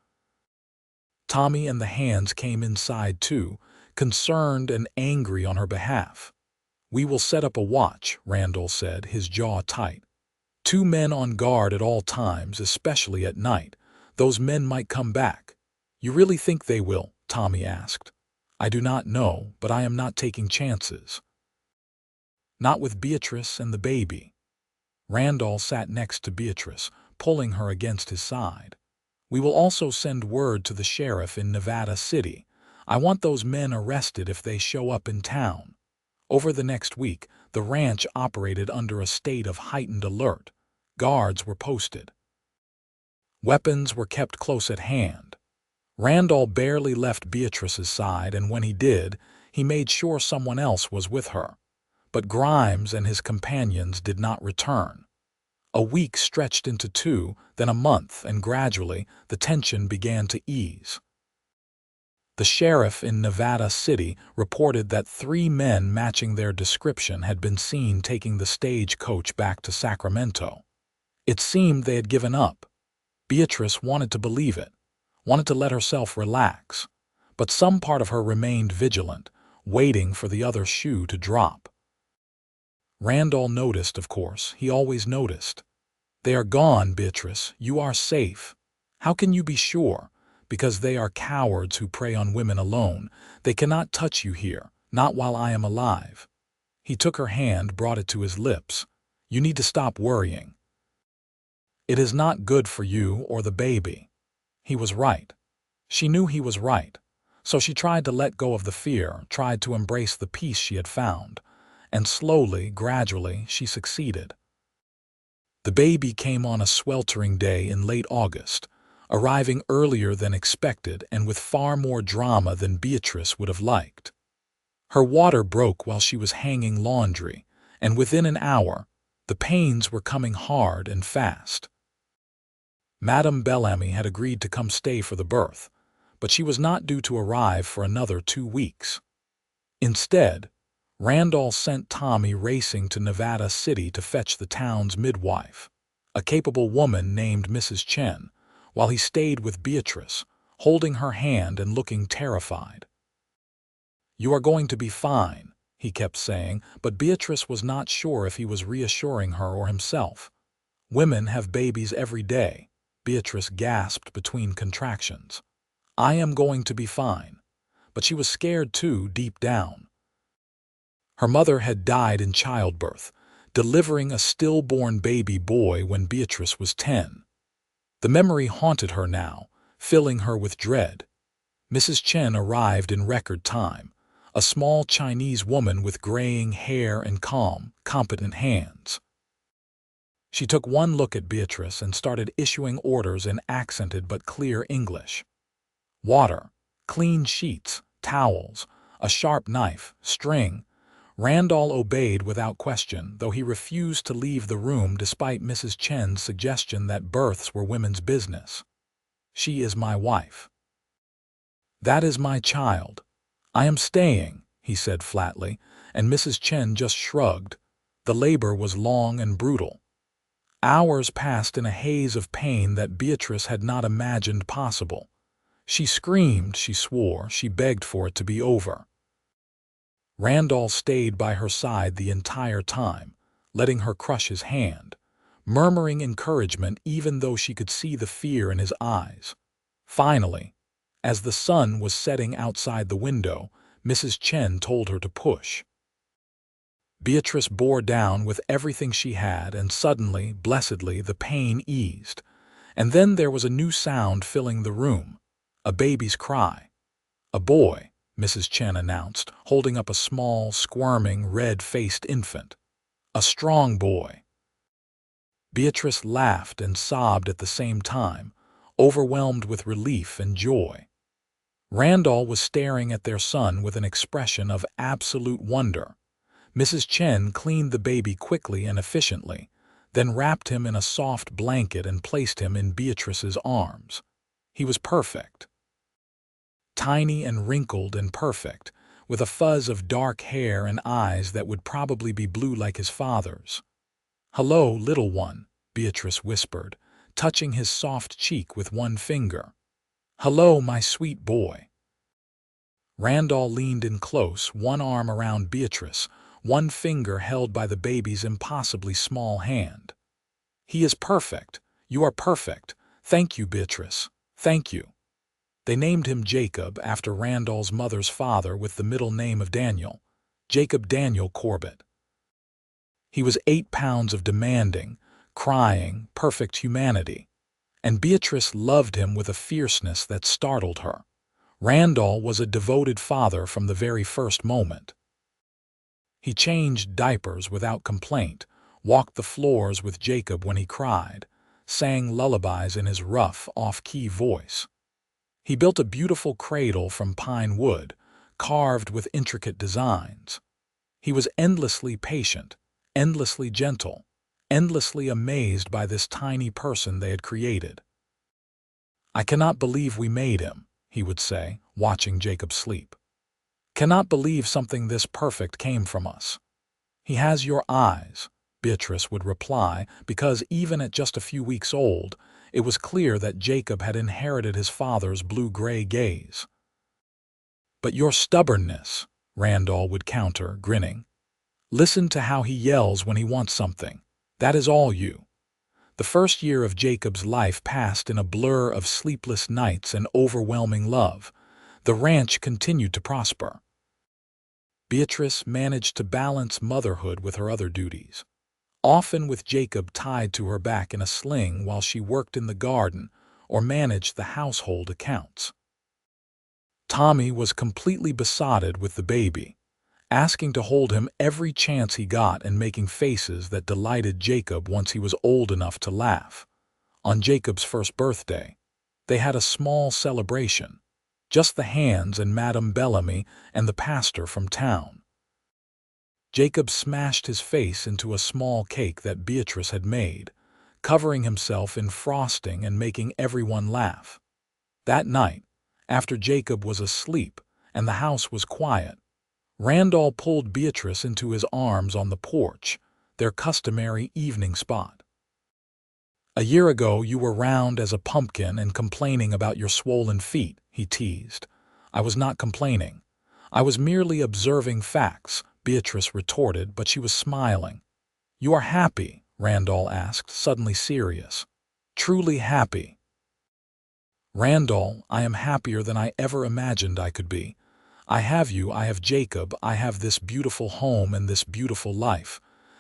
Tommy and the hands came inside too, concerned and angry on her behalf. "We will set up a watch," Randall said, his jaw tight. 2 men on guard at all times, especially at night. Those men might come back." "You really think they will?" Tommy asked. "I do not know, but I am not taking chances." "Not with Beatrice and the baby." Randall sat next to Beatrice, pulling her against his side. "We will also send word to the sheriff in Nevada City. I want those men arrested if they show up in town." Over the next week, the ranch operated under a state of heightened alert. Guards were posted. Weapons were kept close at hand. Randall barely left Beatrice's side, and when he did, he made sure someone else was with her. But Grimes and his companions did not return. A week stretched into 2, then a month, and gradually the tension began to ease. The sheriff in Nevada City reported that 3 men matching their description had been seen taking the stagecoach back to Sacramento. It seemed they had given up. Beatrice wanted to believe it, wanted to let herself relax, but some part of her remained vigilant, waiting for the other shoe to drop. Randall noticed, of course. He always noticed. "They are gone, Beatrice. You are safe." "How can you be sure?" "Because they are cowards who prey on women alone. They cannot touch you here, not while I am alive." He took her hand, brought it to his lips. "You need to stop worrying. It is not good for you or the baby." He was right. She knew he was right. So she tried to let go of the fear, tried to embrace the peace she had found. And slowly, gradually, she succeeded. The baby came on a sweltering day in late August, arriving earlier than expected and with far more drama than Beatrice would have liked. Her water broke while she was hanging laundry, and within an hour, the pains were coming hard and fast. Madame Bellamy had agreed to come stay for the birth, but she was not due to arrive for another 2 weeks. Instead, Randall sent Tommy racing to Nevada City to fetch the town's midwife, a capable woman named Mrs. Chen, while he stayed with Beatrice, holding her hand and looking terrified. "You are going to be fine," he kept saying, but Beatrice was not sure if he was reassuring her or himself. "Women have babies every day," Beatrice gasped between contractions. "I am going to be fine." But she was scared too, deep down. Her mother had died in childbirth, delivering a stillborn baby boy when Beatrice was 10. The memory haunted her now, filling her with dread. Mrs. Chen arrived in record time, a small Chinese woman with graying hair and calm, competent hands. She took one look at Beatrice and started issuing orders in accented but clear English. Water, clean sheets, towels, a sharp knife, string. Randall obeyed without question, though he refused to leave the room despite Mrs. Chen's suggestion that births were women's business. "She is my wife. That is my child. I am staying," he said flatly, and Mrs. Chen just shrugged. The labor was long and brutal. Hours passed in a haze of pain that Beatrice had not imagined possible. She screamed, she swore, she begged for it to be over. Randall stayed by her side the entire time, letting her crush his hand, murmuring encouragement even though she could see the fear in his eyes. Finally, as the sun was setting outside the window, Mrs. Chen told her to push. Beatrice bore down with everything she had, and suddenly, blessedly, the pain eased. And then there was a new sound filling the room, a baby's cry. "A boy," Mrs. Chen announced, holding up a small, squirming, red-faced infant. "A strong boy." Beatrice laughed and sobbed at the same time, overwhelmed with relief and joy. Randall was staring at their son with an expression of absolute wonder. Mrs. Chen cleaned the baby quickly and efficiently, then wrapped him in a soft blanket and placed him in Beatrice's arms. He was perfect. Tiny and wrinkled and perfect, with a fuzz of dark hair and eyes that would probably be blue like his father's. "Hello, little one," Beatrice whispered, touching his soft cheek with one finger. "Hello, my sweet boy." Randall leaned in close, one arm around Beatrice, one finger held by the baby's impossibly small hand. "He is perfect. You are perfect. Thank you, Beatrice. Thank you." They named him Jacob after Randall's mother's father with the middle name of Daniel, Jacob Daniel Corbett. He was 8 pounds of demanding, crying, perfect humanity, and Beatrice loved him with a fierceness that startled her. Randall was a devoted father from the very first moment. He changed diapers without complaint, walked the floors with Jacob when he cried, sang lullabies in his rough, off-key voice. He built a beautiful cradle from pine wood, carved with intricate designs. He was endlessly patient, endlessly gentle, endlessly amazed by this tiny person they had created. "I cannot believe we made him," he would say, watching Jacob sleep. "Cannot believe something this perfect came from us." "He has your eyes," Beatrice would reply, because even at just a few weeks old, it was clear that Jacob had inherited his father's blue-gray gaze. "But your stubbornness," Randall would counter, grinning. "Listen to how he yells when he wants something. That is all you." The first year of Jacob's life passed in a blur of sleepless nights and overwhelming love. The ranch continued to prosper. Beatrice managed to balance motherhood with her other duties, often with Jacob tied to her back in a sling while she worked in the garden or managed the household accounts. Tommy was completely besotted with the baby, asking to hold him every chance he got and making faces that delighted Jacob once he was old enough to laugh. On Jacob's first birthday, they had a small celebration, just the Hands and Madame Bellamy and the pastor from town. Jacob smashed his face into a small cake that Beatrice had made, covering himself in frosting and making everyone laugh. That night, after Jacob was asleep and the house was quiet, Randall pulled Beatrice into his arms on the porch, their customary evening spot. "A year ago you were round as a pumpkin and complaining about your swollen feet," he teased. "I was not complaining. I was merely observing facts," Beatrice retorted, but she was smiling. "You are happy?" Randall asked, suddenly serious. "Truly happy?" "Randall, I am happier than I ever imagined I could be. I have you, I have Jacob, I have this beautiful home and this beautiful life.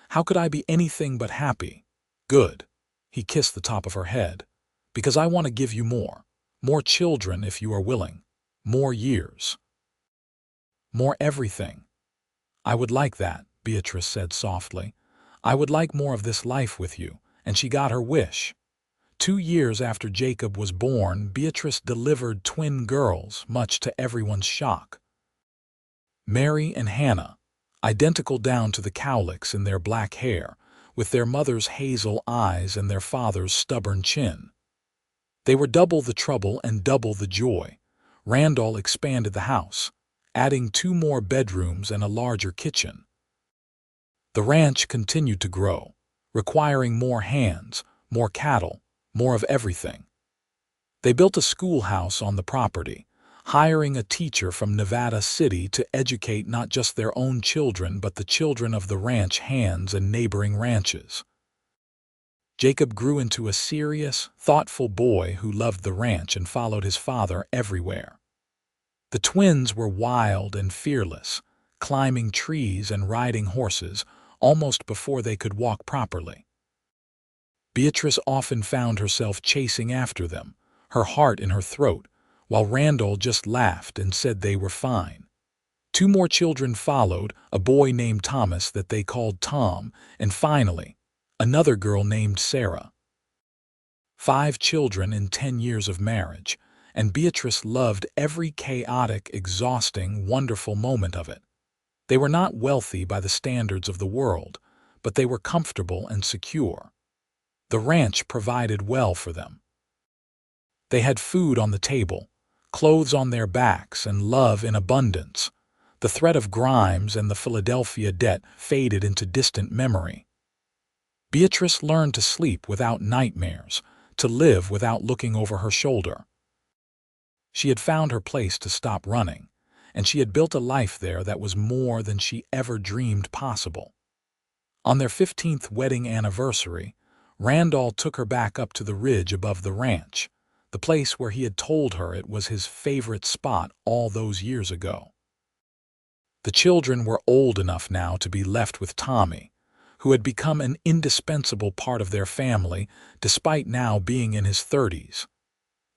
How could I be anything but happy?" "Good." He kissed the top of her head. "Because I want to give you more. More children if you are willing. More years. More everything." "I would like that," Beatrice said softly. "I would like more of this life with you," and she got her wish. 2 years after Jacob was born, Beatrice delivered twin girls, much to everyone's shock. Mary and Hannah, identical down to the cowlicks in their black hair, with their mother's hazel eyes and their father's stubborn chin. They were double the trouble and double the joy. Randall expanded the house, adding 2 more bedrooms and a larger kitchen. The ranch continued to grow, requiring more hands, more cattle, more of everything. They built a schoolhouse on the property, hiring a teacher from Nevada City to educate not just their own children but the children of the ranch hands and neighboring ranches. Jacob grew into a serious, thoughtful boy who loved the ranch and followed his father everywhere. The twins were wild and fearless, climbing trees and riding horses almost before they could walk properly. Beatrice often found herself chasing after them, her heart in her throat, while Randall just laughed and said they were fine. 2 more children followed, a boy named Thomas that they called Tom, and finally, another girl named Sarah. 5 children in 10 years of marriage, and Beatrice loved every chaotic, exhausting, wonderful moment of it. They were not wealthy by the standards of the world, but they were comfortable and secure. The ranch provided well for them. They had food on the table, clothes on their backs, and love in abundance. The threat of Grimes and the Philadelphia debt faded into distant memory. Beatrice learned to sleep without nightmares, to live without looking over her shoulder. She had found her place to stop running, and she had built a life there that was more than she ever dreamed possible. On their 15th wedding anniversary, Randall took her back up to the ridge above the ranch, the place where he had told her it was his favorite spot all those years ago. The children were old enough now to be left with Tommy, who had become an indispensable part of their family despite now being in his 30s.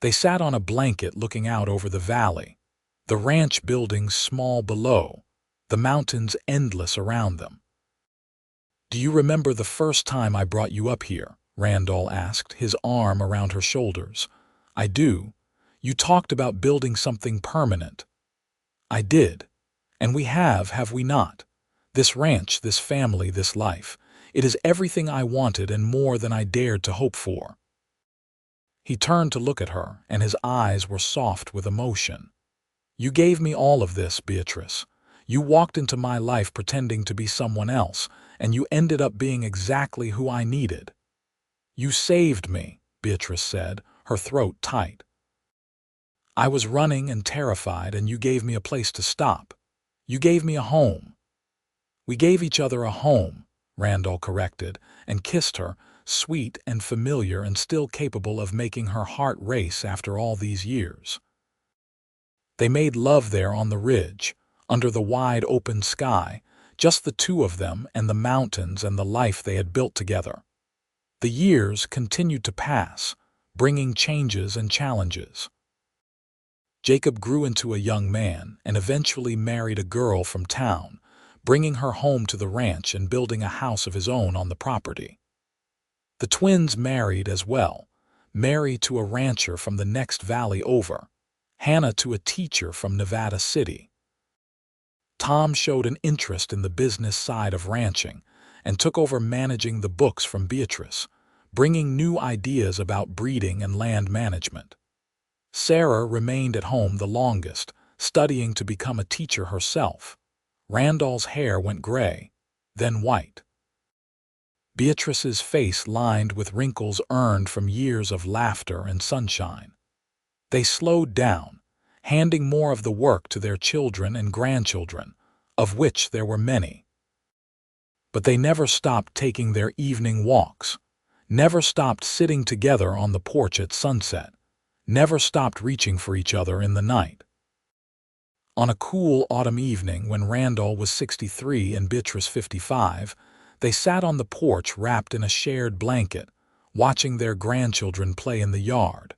They sat on a blanket looking out over the valley, the ranch buildings small below, the mountains endless around them. "Do you remember the first time I brought you up here?" Randall asked, his arm around her shoulders. "I do. You talked about building something permanent." "I did. And we have we not? This ranch, this family, this life. It is everything I wanted and more than I dared to hope for." He turned to look at her, and his eyes were soft with emotion. You gave me all of this, Beatrice. You walked into my life pretending to be someone else, and you ended up being exactly who I needed. You saved me, Beatrice said, her throat tight. I was running and terrified, and you gave me a place to stop. You gave me a home. We gave each other a home, Randall corrected, and kissed her, sweet and familiar and still capable of making her heart race after all these years. They made love there on the ridge, under the wide open sky, just the two of them and the mountains and the life they had built together. The years continued to pass, bringing changes and challenges. Jacob grew into a young man and eventually married a girl from town, bringing her home to the ranch and building a house of his own on the property. The twins married as well, Mary to a rancher from the next valley over, Hannah to a teacher from Nevada City. Tom showed an interest in the business side of ranching and took over managing the books from Beatrice, bringing new ideas about breeding and land management. Sarah remained at home the longest, studying to become a teacher herself. Randall's hair went gray, then white. Beatrice's face lined with wrinkles earned from years of laughter and sunshine. They slowed down, handing more of the work to their children and grandchildren, of which there were many. But they never stopped taking their evening walks, never stopped sitting together on the porch at sunset, never stopped reaching for each other in the night. On a cool autumn evening when Randall was 63 and Beatrice 55, they sat on the porch wrapped in a shared blanket, watching their grandchildren play in the yard.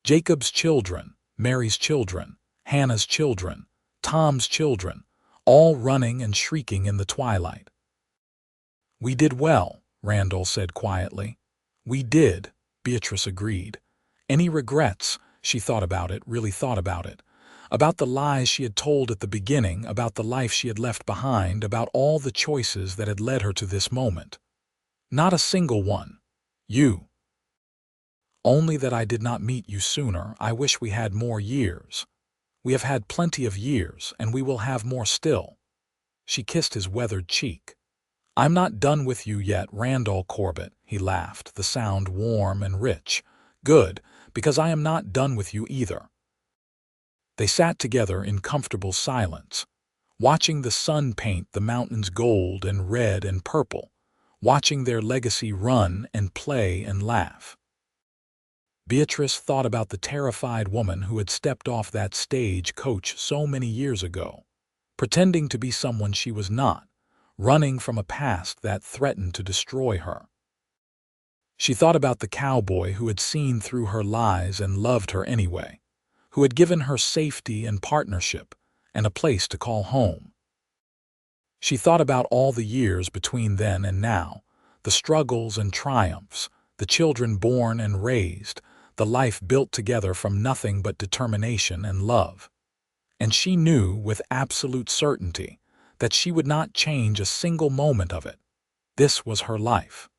Jacob's children, Mary's children, Hannah's children, Tom's children, all running and shrieking in the twilight. "We did well," Randall said quietly. "We did," Beatrice agreed. Any regrets? She thought about it, really thought about it. About the lies she had told at the beginning, about the life she had left behind, about all the choices that had led her to this moment. Not a single one. You. Only that I did not meet you sooner. I wish we had more years. We have had plenty of years, and we will have more still. She kissed his weathered cheek. "I'm not done with you yet, Randall Corbett," he laughed, the sound warm and rich. "Good, because I am not done with you either." They sat together in comfortable silence, watching the sun paint the mountains gold and red and purple, watching their legacy run and play and laugh. Beatrice thought about the terrified woman who had stepped off that stage coach so many years ago, pretending to be someone she was not, running from a past that threatened to destroy her. She thought about the cowboy who had seen through her lies and loved her anyway, who had given her safety and partnership and a place to call home. She thought about all the years between then and now, the struggles and triumphs, the children born and raised, the life built together from nothing but determination and love. And she knew with absolute certainty that she would not change a single moment of it. This was her life.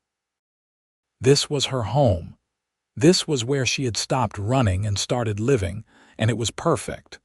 This was her home. This was where she had stopped running and started living, and it was perfect.